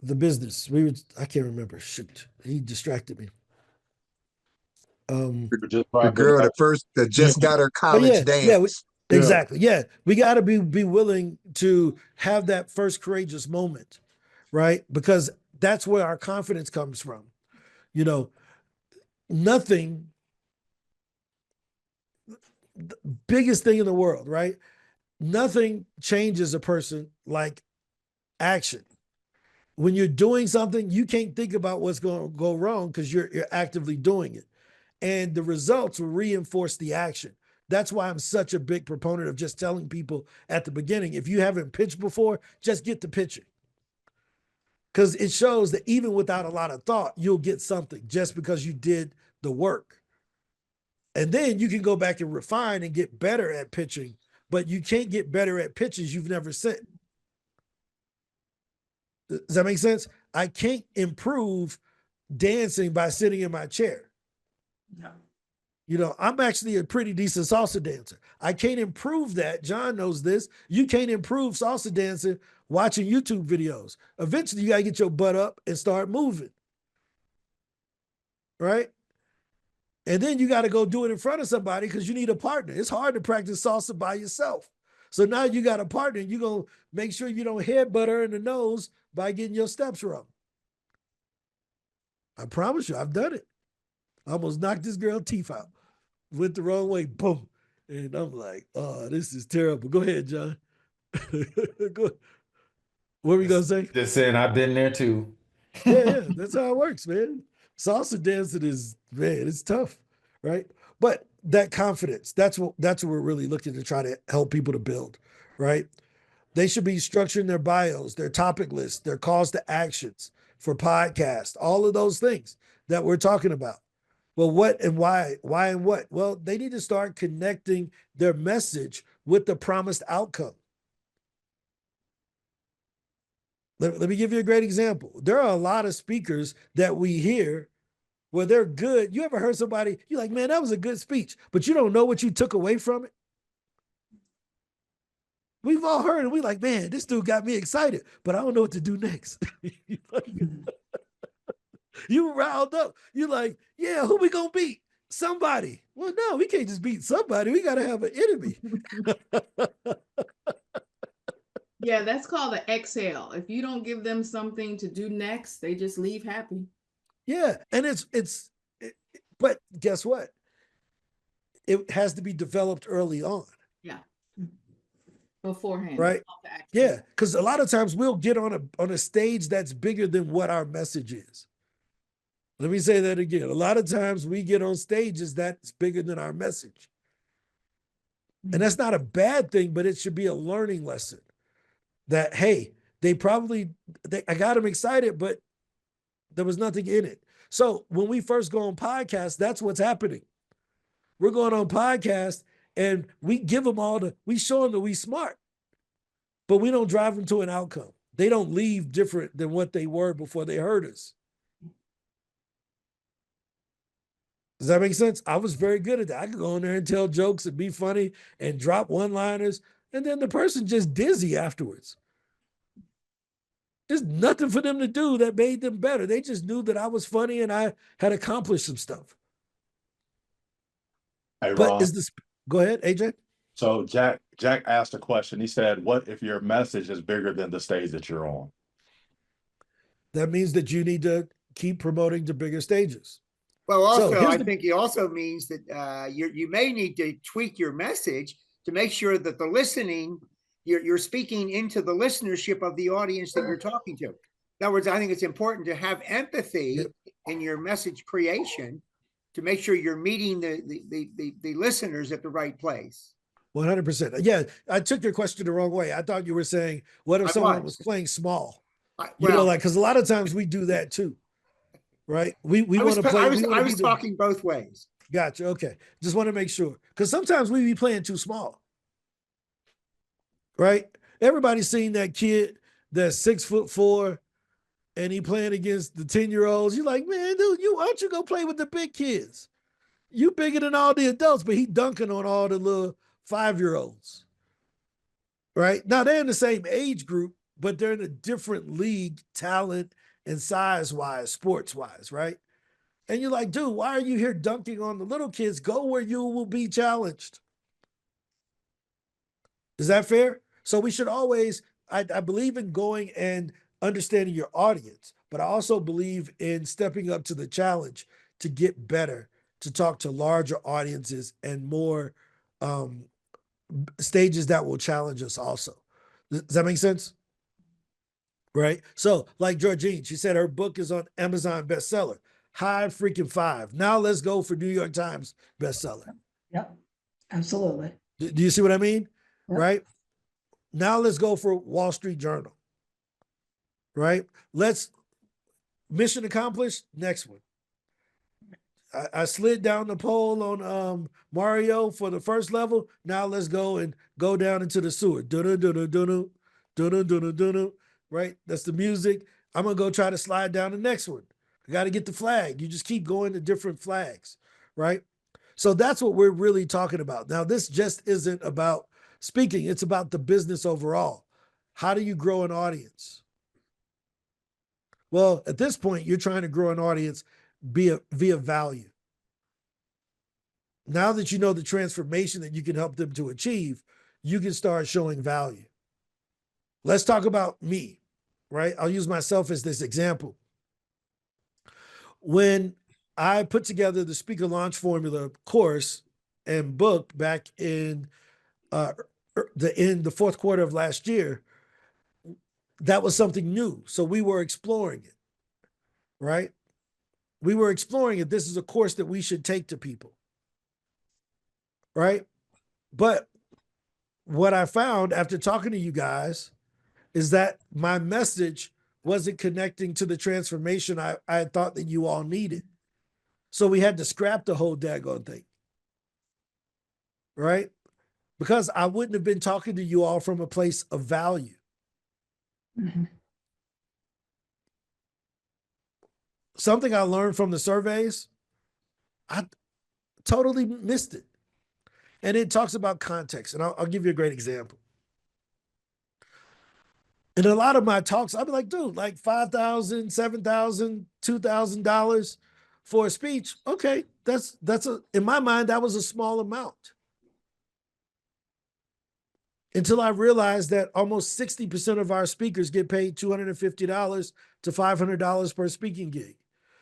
The business. I can't remember. Shoot, he distracted me. The girl that just got her college dance. Exactly. Yeah, we got to be willing to have that first courageous moment, right? Because that's where our confidence comes from. Nothing. The biggest thing in the world, right? Nothing changes a person like action. When you're doing something, you can't think about what's going to go wrong because you're actively doing it. And the results will reinforce the action. That's why I'm such a big proponent of just telling people at the beginning, if you haven't pitched before, just get to pitching. Because it shows that even without a lot of thought, you'll get something just because you did the work. And then you can go back and refine and get better at pitching, but you can't get better at pitches you've never sent. Does that make sense? I can't improve dancing by sitting in my chair. No. I'm actually a pretty decent salsa dancer. I can't improve that. John knows this. You can't improve salsa dancing watching YouTube videos. Eventually, you got to get your butt up and start moving. Right? And then you got to go do it in front of somebody because you need a partner. It's hard to practice salsa by yourself. So now you got a partner. You're going to make sure you don't headbutt her in the nose by getting your steps wrong. I promise you, I've done it. I almost knocked this girl's teeth out. Went the wrong way, boom. And I'm like, oh, this is terrible. Go ahead, John. Go. What were you going to say? Just saying, I've been there too. Yeah, that's how it works, man. Salsa dancing is, man, it's tough, right? But that confidence, that's what we're really looking to try to help people to build, right? They should be structuring their bios, their topic lists, their calls to actions for podcasts, all of those things that we're talking about. Well, what and why? Why and what? Well, they need to start connecting their message with the promised outcome. Let me give you a great example. There are a lot of speakers that we hear where they're good. You ever heard somebody, you're like, man, that was a good speech, but you don't know what you took away from it? We've all heard it. We're like, man, this dude got me excited, but I don't know what to do next. You riled up. You're like, yeah, who we gonna beat? Somebody. Well, no, we can't just beat somebody. We got to have an enemy. Yeah, that's called an exhale. If you don't give them something to do next, they just leave happy. Yeah, and but guess what? It has to be developed early on. Yeah. Beforehand. Right? Yeah, because a lot of times we'll get on a stage that's bigger than what our message is. Let me say that again. A lot of times we get on stages that's bigger than our message. And that's not a bad thing, but it should be a learning lesson that, hey, I got them excited, but there was nothing in it. So when we first go on podcasts, that's what's happening. We're going on podcasts and we give them we show them that we smart, but we don't drive them to an outcome. They don't leave different than what they were before they heard us. Does that make sense? I was very good at that. I could go in there and tell jokes and be funny and drop one-liners, and then the person just dizzy afterwards. There's nothing for them to do that made them better. They just knew that I was funny and I had accomplished some stuff. Hey, But Ron. is this, go ahead, AJ. So Jack asked a question. He said, what if your message is bigger than the stage that you're on? That means that you need to keep promoting to bigger stages. Well, also, So I think it also means that you may need to tweak your message to make sure that the listening, you're speaking into the listenership of the audience that you're talking to. In other words, I think it's important to have empathy in your message creation to make sure you're meeting the listeners at the right place. 100%. Yeah, I took your question the wrong way. I thought you were saying, what if someone was playing small? You know, like, because a lot of times we do that too, right? We want to play. I was talking both ways. Gotcha. Okay. Just want to make sure. Because sometimes we be playing too small, right? Everybody's seen that kid that's 6'4" and he playing against the 10-year-olds. You're like, man, dude, why don't you go play with the big kids? You bigger than all the adults, but he dunking on all the little 5-year-olds, right? Now they're in the same age group, but they're in a different league, talent and size-wise, sports-wise, right? And you're like, dude, why are you here dunking on the little kids? Go where you will be challenged. Is that fair? So we should always, I believe in going and understanding your audience, but I also believe in stepping up to the challenge to get better, to talk to larger audiences and more stages that will challenge us also. Does that make sense? Right? So like Georgine, she said her book is on Amazon bestseller. High freaking 5. Now let's go for New York Times bestseller. Yep, absolutely. Do you see what I mean? Yep. Right? Now let's go for Wall Street Journal. Right? Let's mission accomplished. Next one. I slid down the pole on Mario for the first level. Now let's go and go down into the sewer. Right? That's the music. I'm gonna go try to slide down the next one. I got to get the flag. You just keep going to different flags, right? So that's what we're really talking about. Now, this just isn't about speaking. It's about the business overall. How do you grow an audience? Well, at this point, you're trying to grow an audience via value. Now that you know the transformation that you can help them to achieve, you can start showing value. Let's talk about me, right? I'll use myself as this example. When I put together the Speaker Launch Formula course and book back in the fourth quarter of last year, that was something new. So we were exploring it, right? We were exploring it. This is a course that we should take to people, right? But what I found after talking to you guys is that my message wasn't connecting to the transformation I thought that you all needed. So we had to scrap the whole daggone thing, right? Because I wouldn't have been talking to you all from a place of value. Mm-hmm. Something I learned from the surveys, I totally missed it. And it talks about context. And I'll give you a great example. In a lot of my talks, I'll be like, dude, like $5,000, $7,000, $2,000 for a speech. Okay, in my mind, that was a small amount. Until I realized that almost 60% of our speakers get paid $250 to $500 per speaking gig.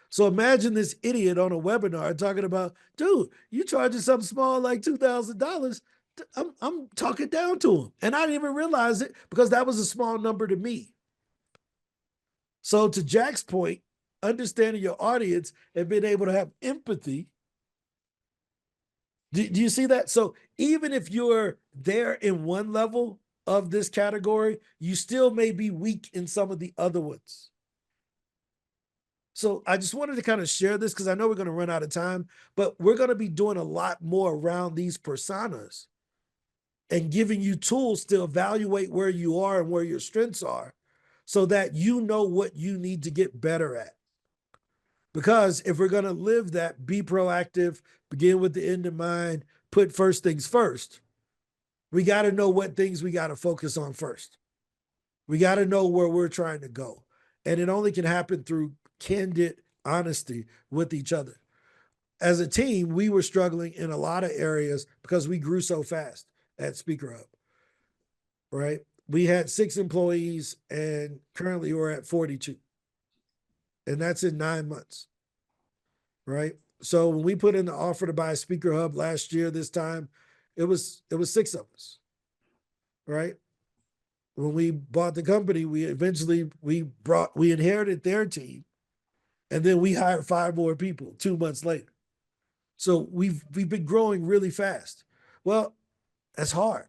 So imagine this idiot on a webinar talking about, dude, you charging something small like $2,000. I'm talking down to him. And I didn't even realize it because that was a small number to me. So to Jack's point, understanding your audience and being able to have empathy. Do you see that? So even if you're there in one level of this category, you still may be weak in some of the other ones. So I just wanted to kind of share this because I know we're going to run out of time, but we're going to be doing a lot more around these personas and giving you tools to evaluate where you are and where your strengths are so that you know what you need to get better at. Because if we're going to live that, be proactive, begin with the end in mind, put first things first, we got to know what things we got to focus on first. We got to know where we're trying to go. And it only can happen through candid honesty with each other. As a team, we were struggling in a lot of areas because we grew so fast at SpeakerHub, right? We had 6 employees and currently we're at 42. And that's in 9 months, right? So when we put in the offer to buy SpeakerHub last year, this time, it was 6 of us, right? When we bought the company, we inherited their team, and then we hired 5 more people 2 months later. So we've been growing really fast. Well, that's hard.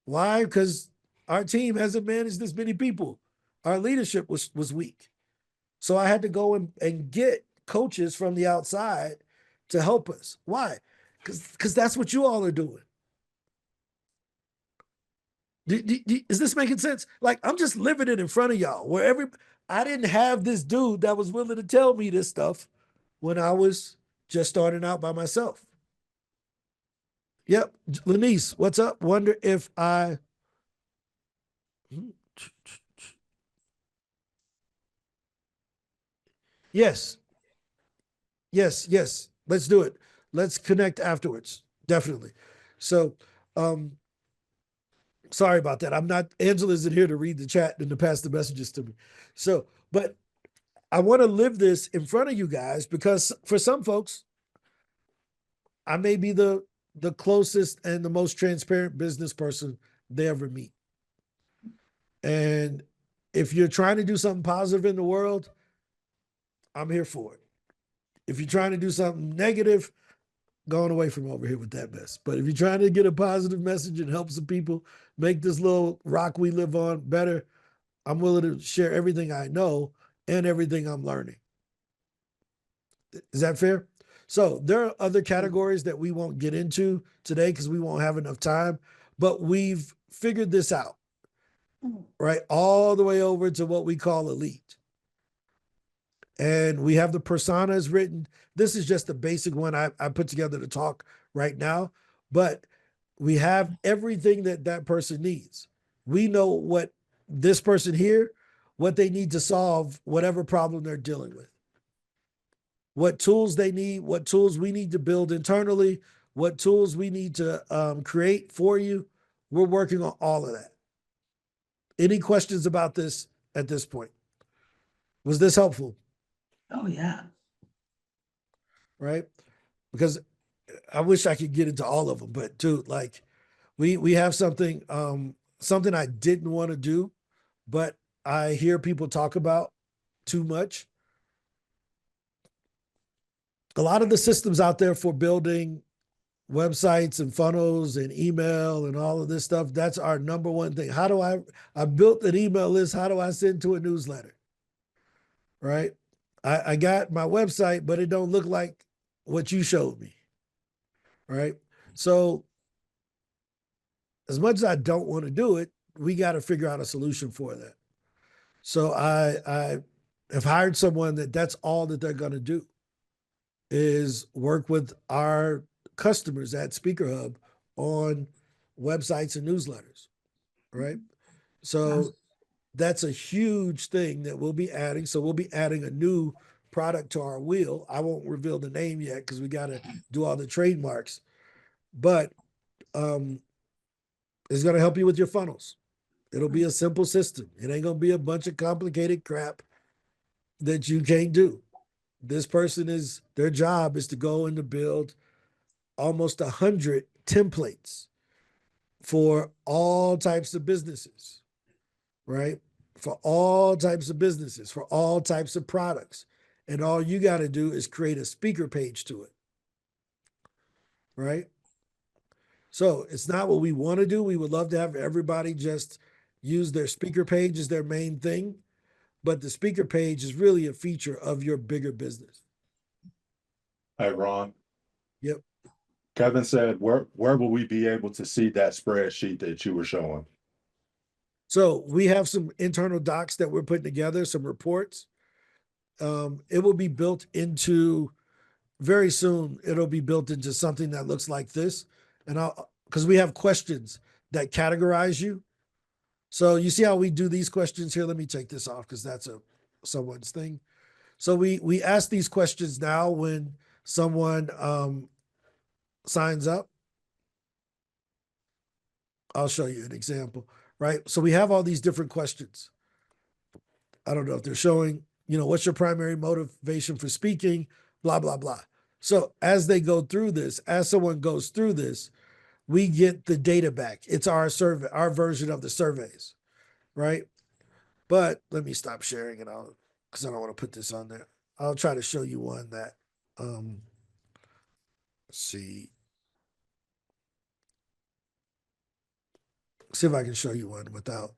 Why? Because our team hasn't managed this many people. Our leadership was weak. So I had to go and get coaches from the outside to help us. Why? Because that's what you all are doing. Is this making sense? Like, I'm just living it in front of y'all. I didn't have this dude that was willing to tell me this stuff when I was just starting out by myself. Yep, Lanice, what's up? Wonder if I. Yes. Let's do it. Let's connect afterwards. Definitely. So, sorry about that. Angela isn't here to read the chat and to pass the messages to me. So, but I want to live this in front of you guys because for some folks, I may be the closest and the most transparent business person they ever meet. And if you're trying to do something positive in the world, I'm here for it. If you're trying to do something negative, going away from over here with that mess. But if you're trying to get a positive message and help some people make this little rock we live on better, I'm willing to share everything I know and everything I'm learning. Is that fair? So there are other categories that we won't get into today because we won't have enough time, but we've figured this out, right? All the way over to what we call elite. And we have the personas written. This is just the basic one I put together to talk right now, but we have everything that person needs. We know what this person here, what they need to solve whatever problem they're dealing with. What tools they need, what tools we need to build internally, what tools we need to create for you. We're working on all of that. Any questions about this at this point? Was this helpful? Oh, yeah. Right? Because I wish I could get into all of them, but dude, like we have something I didn't want to do, but I hear people talk about too much. A lot of the systems out there for building websites and funnels and email and all of this stuff, that's our number one thing. How do I built an email list, how do I send to a newsletter? Right? I got my website, but it don't look like what you showed me. Right? So as much as I don't want to do it, we got to figure out a solution for that. So I have hired someone that's all that they're going to do is work with our customers at SpeakerHub on websites and newsletters, right? So that's a huge thing that we'll be adding. So we'll be adding a new product to our wheel. I won't reveal the name yet because we got to do all the trademarks, but it's going to help you with your funnels. It'll be a simple system. It ain't going to be a bunch of complicated crap that you can't do. This person their job is to go and to build almost 100 templates for all types of businesses, right? For all types of businesses, for all types of products. And all you got to do is create a speaker page to it, right? So it's not what we want to do. We would love to have everybody just use their speaker page as their main thing, but the speaker page is really a feature of your bigger business. Hey, Ron. Yep. Kevin said, where will we be able to see that spreadsheet that you were showing? So we have some internal docs that we're putting together, some reports. It will be built into, very soon, it'll be built into something that looks like this. And because we have questions that categorize you. So you see how we do these questions here? Let me take this off because that's someone's thing. So we ask these questions now when someone signs up. I'll show you an example, right? So we have all these different questions. I don't know if they're showing, what's your primary motivation for speaking, blah, blah, blah. So as they go through this, as someone goes through this, we get the data back. It's our survey, our version of the surveys, right? But let me stop sharing it out because I don't want to put this on there. I'll try to show you one that, let's see if I can show you one without.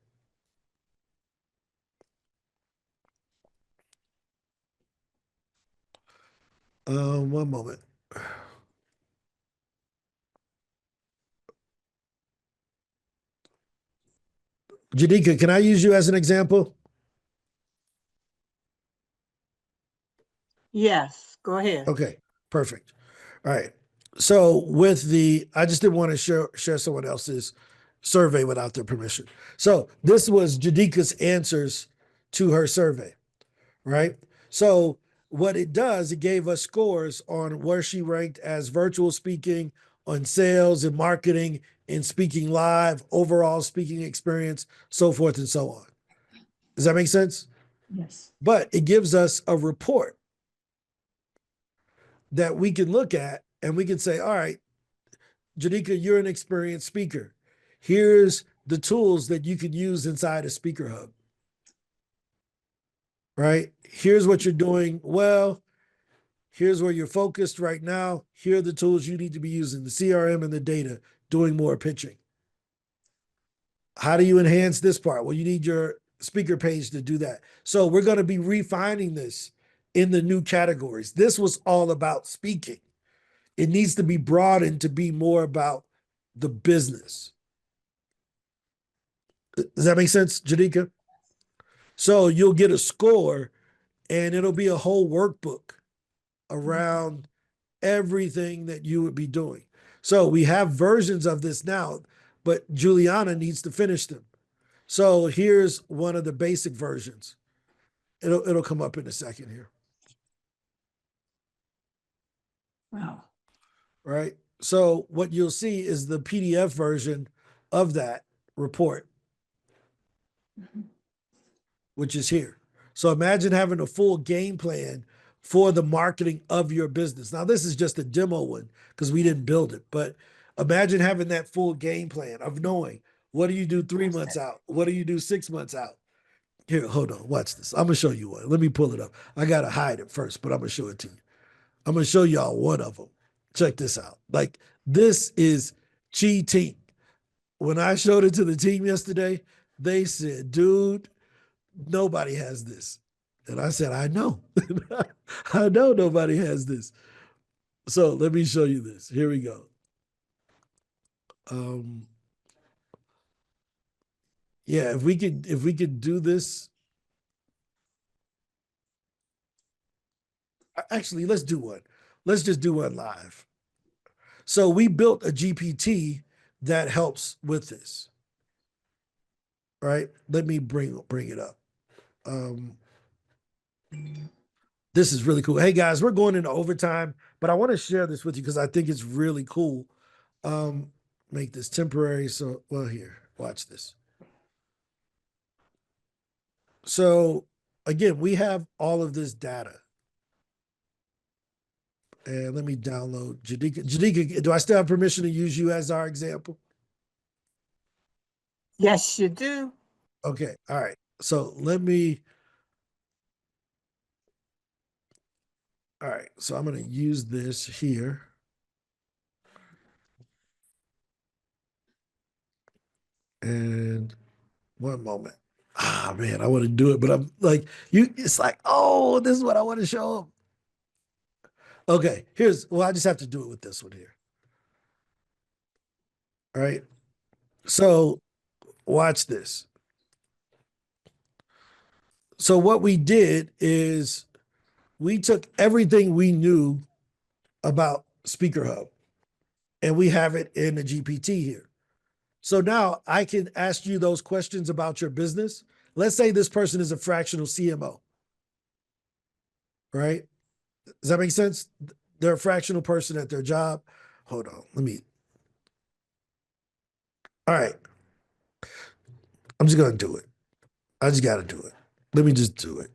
One moment. Jadika, can I use you as an example? Yes, go ahead. Okay, perfect. All right. So I just didn't want to share someone else's survey without their permission. So this was Jadika's answers to her survey, right? So what it does, it gave us scores on where she ranked as virtual speaking, on sales and marketing, in speaking live, overall speaking experience, so forth and so on. Does that make sense? Yes. But it gives us a report that we can look at and we can say, all right, Janika, you're an experienced speaker. Here's the tools that you can use inside of SpeakerHub. Right? Here's what you're doing well. Here's where you're focused right now. Here are the tools you need to be using, the CRM and the data, doing more pitching. How do you enhance this part? Well, you need your speaker page to do that. So we're going to be refining this in the new categories. This was all about speaking. It needs to be broadened to be more about the business. Does that make sense, Janika? So you'll get a score and it'll be a whole workbook around everything that you would be doing. So we have versions of this now, but Juliana needs to finish them. So here's one of the basic versions. It'll come up in a second here. Wow. Right. So what you'll see is the PDF version of that report, which is here. So imagine having a full game plan for the marketing of your business. Now, this is just a demo one because we didn't build it, but imagine having that full game plan of knowing what do you do 3 months out? What do you do 6 months out? Here, hold on, watch this. I'm gonna show you one. Let me pull it up. I gotta hide it first, but I'm gonna show it to you. I'm gonna show y'all one of them. Check this out. Like, this is cheating. When I showed it to the team yesterday, they said, dude, nobody has this. And I said, I know. I know nobody has this. So let me show you this. Here we go. Yeah, if we could do this. Actually, let's do one. Let's just do one live. So we built a GPT that helps with this. Right? Let me bring it up. This is really cool. Hey guys, we're going into overtime, but I want to share this with you because I think it's really cool. Make this temporary. So, well, here, watch this. So again, we have all of this data. And let me download Jadika. Jadika, do I still have permission to use you as our example? Yes, you do. Okay. All right. So let me. All right. So I'm going to use this here. And one moment. Ah, man, I want to do it, but I'm like, it's like, oh, this is what I want to show them. Okay. I just have to do it with this one here. All right. So watch this. So what we did is we took everything we knew about SpeakerHub and we have it in the GPT here. So now I can ask you those questions about your business. Let's say this person is a fractional CMO, right? Does that make sense? They're a fractional person at their job. Hold on, all right. I'm just gonna do it. I just gotta do it. Let me just do it.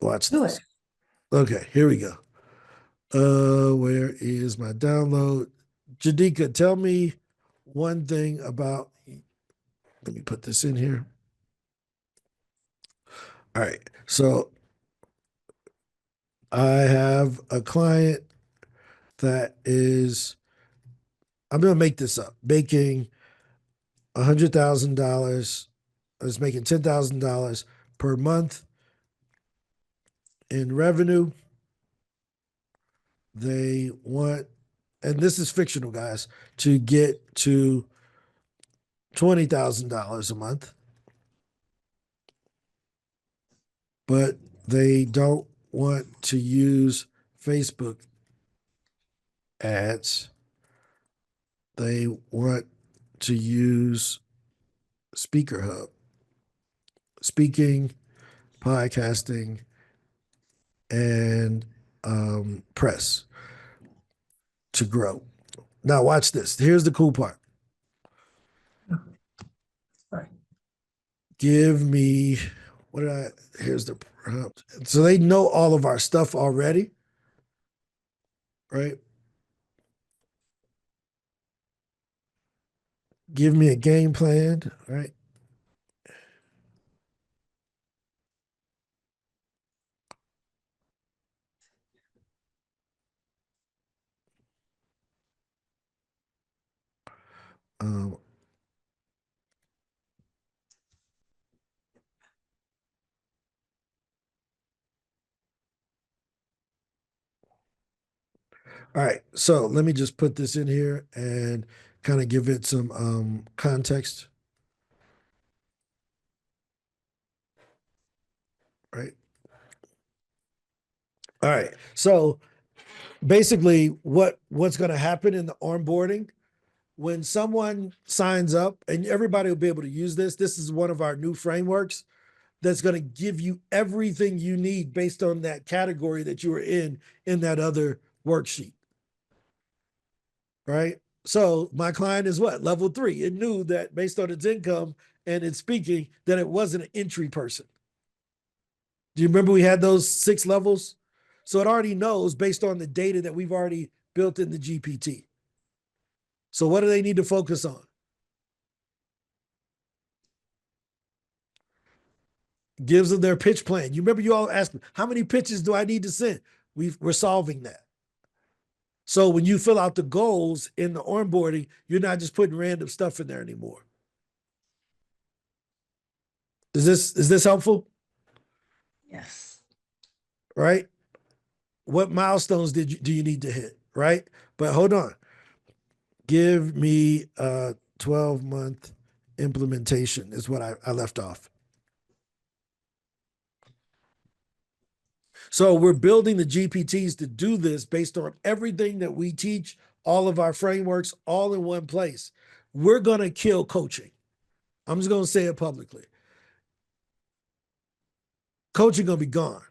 Watch Do this. it. Okay, here we go. Where is my download? Jadika, tell me one thing about, let me put this in here. All right, so I have a client that is, I'm gonna make this up, making $100,000, is making $10,000 per month in revenue. They want, and this is fictional, guys, to get to $20,000 a month, but they don't want to use Facebook ads. They want to use SpeakerHub, speaking, podcasting, and press to grow. Now, watch this. Here's the cool part. Sorry. Give me, here's the prompt. So they know all of our stuff already, right? Give me a game plan, right? Um, all right, so let me just put this in here and kind of give it some context, right? All right, so basically what's going to happen in the onboarding when someone signs up, and everybody will be able to use this. This is one of our new frameworks that's going to give you everything you need based on that category that you were in that other worksheet, right? So my client is what? Level 3. It knew that based on its income and its speaking that it wasn't an entry person. Do you remember we had those 6 levels? So it already knows based on the data that we've already built in the GPT. So what do they need to focus on? Gives them their pitch plan. You remember you all asked me, how many pitches do I need to send? We're solving that. So when you fill out the goals in the onboarding, you're not just putting random stuff in there anymore. Is this helpful? Yes. Right? What milestones do you need to hit? Right? But hold on. Give me a 12-month implementation is what I left off. So we're building the GPTs to do this based on everything that we teach, all of our frameworks, all in one place. We're going to kill coaching. I'm just going to say it publicly. Coaching going to be gone.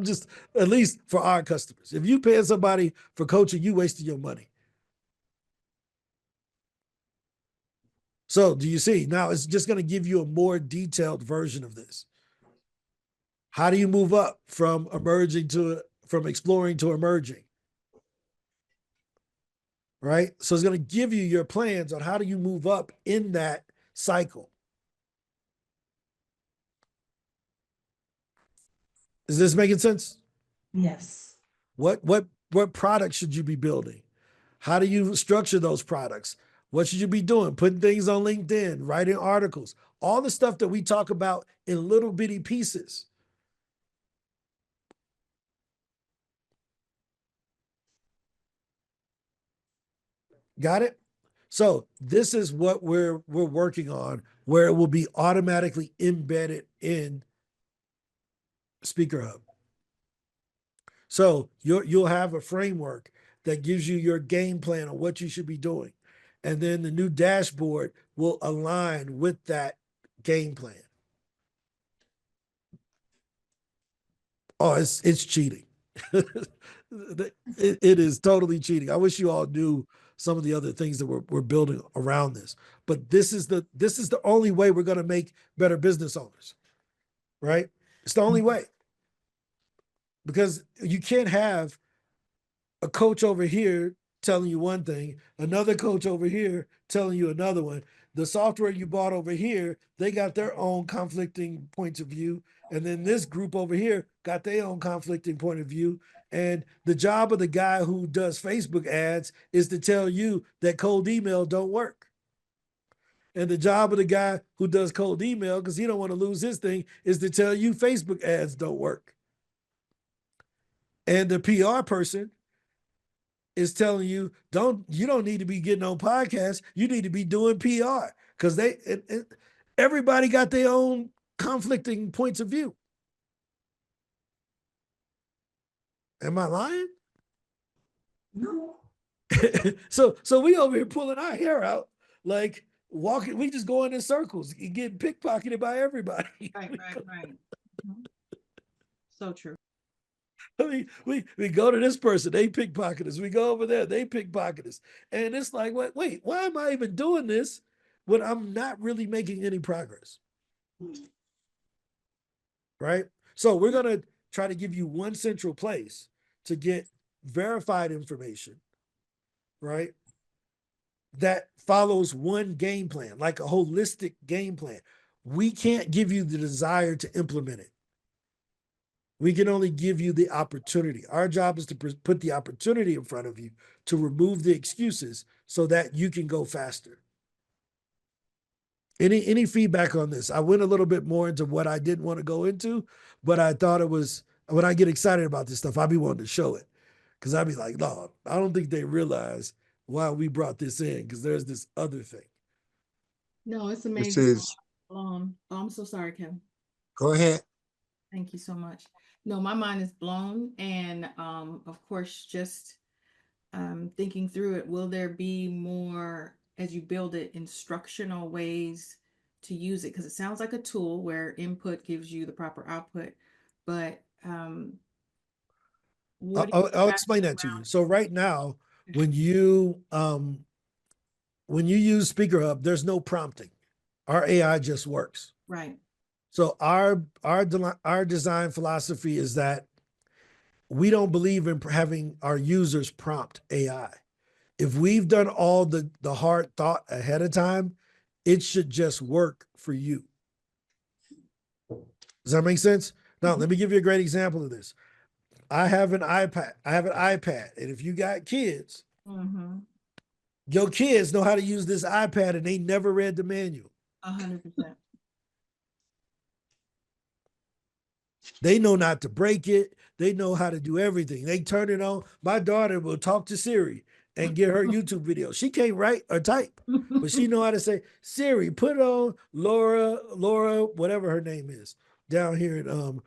Just at least for our customers. If you pay somebody for coaching, you wasted your money. So do you see? Now it's just going to give you a more detailed version of this. How do you move up from exploring to emerging? Right? So it's going to give you your plans on how do you move up in that cycle. Is this making sense? Yes. What products should you be building? How do you structure those products? What should you be doing? Putting things on LinkedIn, writing articles, all the stuff that we talk about in little bitty pieces. Got it? So this is what we're working on, where it will be automatically embedded in SpeakerHub. So you'll have a framework that gives you your game plan on what you should be doing. And then the new dashboard will align with that game plan. Oh, it's cheating. It is totally cheating. I wish you all knew some of the other things that we're building around this. But this is the only way we're going to make better business owners, right? It's the only way. Because you can't have a coach over here telling you one thing, another coach over here telling you another one. The software you bought over here, they got their own conflicting points of view. And then this group over here got their own conflicting point of view. And the job of the guy who does Facebook ads is to tell you that cold email don't work. And the job of the guy who does cold email, because he don't want to lose his thing, is to tell you Facebook ads don't work. And the PR person is telling you, you don't need to be getting on podcasts. You need to be doing PR, because everybody got their own conflicting points of view. Am I lying? No. So we over here pulling our hair out, like walking. We just going in circles, getting pickpocketed by everybody. Right. Mhm. So true. I mean, we go to this person, they pickpocket us. We go over there, they pickpocket us. And it's like, wait, why am I even doing this when I'm not really making any progress? Right? So we're going to try to give you one central place to get verified information, right? That follows one game plan, like a holistic game plan. We can't give you the desire to implement it. We can only give you the opportunity. Our job is to put the opportunity in front of you to remove the excuses so that you can go faster. Any feedback on this? I went a little bit more into what I didn't want to go into, but I thought it was, when I get excited about this stuff, I'll be wanting to show it. Because I'll be like, no, I don't think they realize why we brought this in, because there's this other thing. No, it's This amazing. is, I'm so sorry, Kim. go ahead. Thank you so much. No, my mind is blown. And of course, just thinking through it, will there be more, as you build it, instructional ways to use it? Because it sounds like a tool where input gives you the proper output, but I'll explain that to you. So right now, when you use SpeakerHub, there's no prompting. Our AI just works. Right. So our design philosophy is that we don't believe in having our users prompt AI. If we've done all the hard thought ahead of time, it should just work for you. Does that make sense? Now, let me give you a great example of this. I have an iPad. And if you got kids, your kids know how to use this iPad and they never read the manual. 100%. They know not to break it. They know how to do everything. They turn it on. My daughter will talk to Siri and get her YouTube video. She can't write or type, but she know how to say, Siri, put on Laura, whatever her name is, down here in,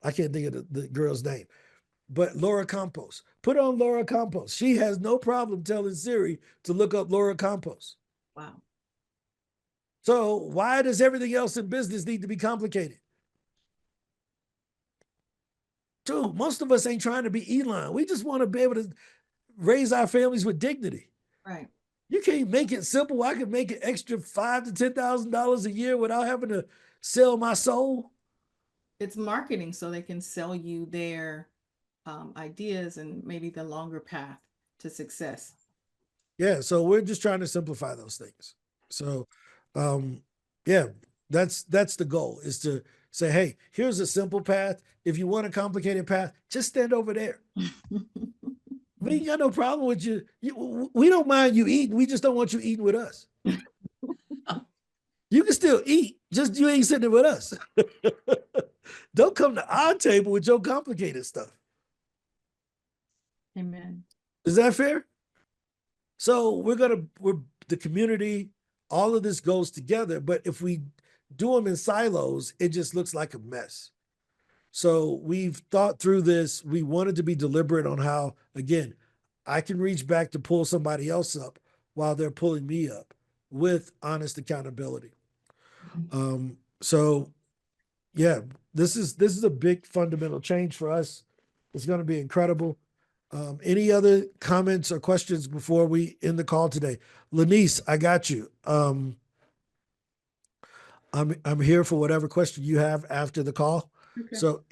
I can't think of the girl's name, but Laura Campos. Put on Laura Campos. She has no problem telling Siri to look up Laura Campos. Wow. So why does everything else in business need to be complicated? Dude, most of us ain't trying to be Elon. We just want to be able to raise our families with dignity. Right. You can't make it simple. I can make an extra $5,000 to $10,000 a year without having to sell my soul. It's marketing, so they can sell you their ideas and maybe the longer path to success. Yeah, so we're just trying to simplify those things. So, yeah, that's the goal, is to say, hey, here's a simple path. If you want a complicated path, just stand over there. We ain't got no problem with you. We don't mind you eating. We just don't want you eating with us. You can still eat, just you ain't sitting with us. Don't come to our table with your complicated stuff. Amen. Is that fair? So we're the community, all of this goes together, but if we do them in silos, it just looks like a mess. So we've thought through this. We wanted to be deliberate on how, again, I can reach back to pull somebody else up, while they're pulling me up with honest accountability. So yeah, this is a big fundamental change for us. It's going to be incredible. Any other comments or questions before we end the call today? Lanice, I got you. I'm here for whatever question you have after the call. Okay. So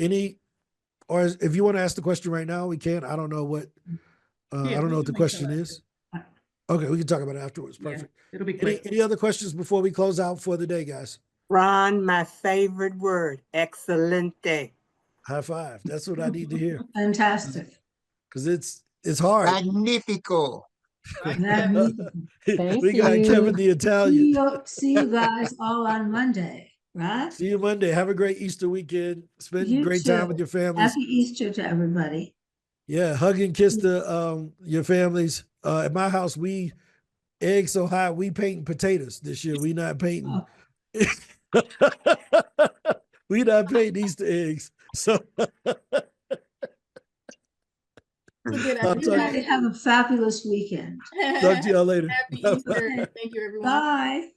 or if you want to ask the question right now, we can. I don't know what I don't know what the question is. Okay, we can talk about it afterwards. Perfect. Yeah, it'll be quick. Any other questions before we close out for the day, guys? Ron, my favorite word, excelente. High five. That's what I need to hear. Fantastic. Because it's hard. Magnifico. Magnifico. We got Kevin the Italian. See you guys all on Monday, right? See you Monday. Have a great Easter weekend. Spend You great too. time with your families. Happy Easter to everybody. Yeah, hug and kiss your families. At my house, we eggs so high, we painting potatoes this year. We not painting. Oh. We not painting Easter eggs. So Everybody have a fabulous weekend. talk to y'all later. Happy Easter. Thank you, everyone. Bye.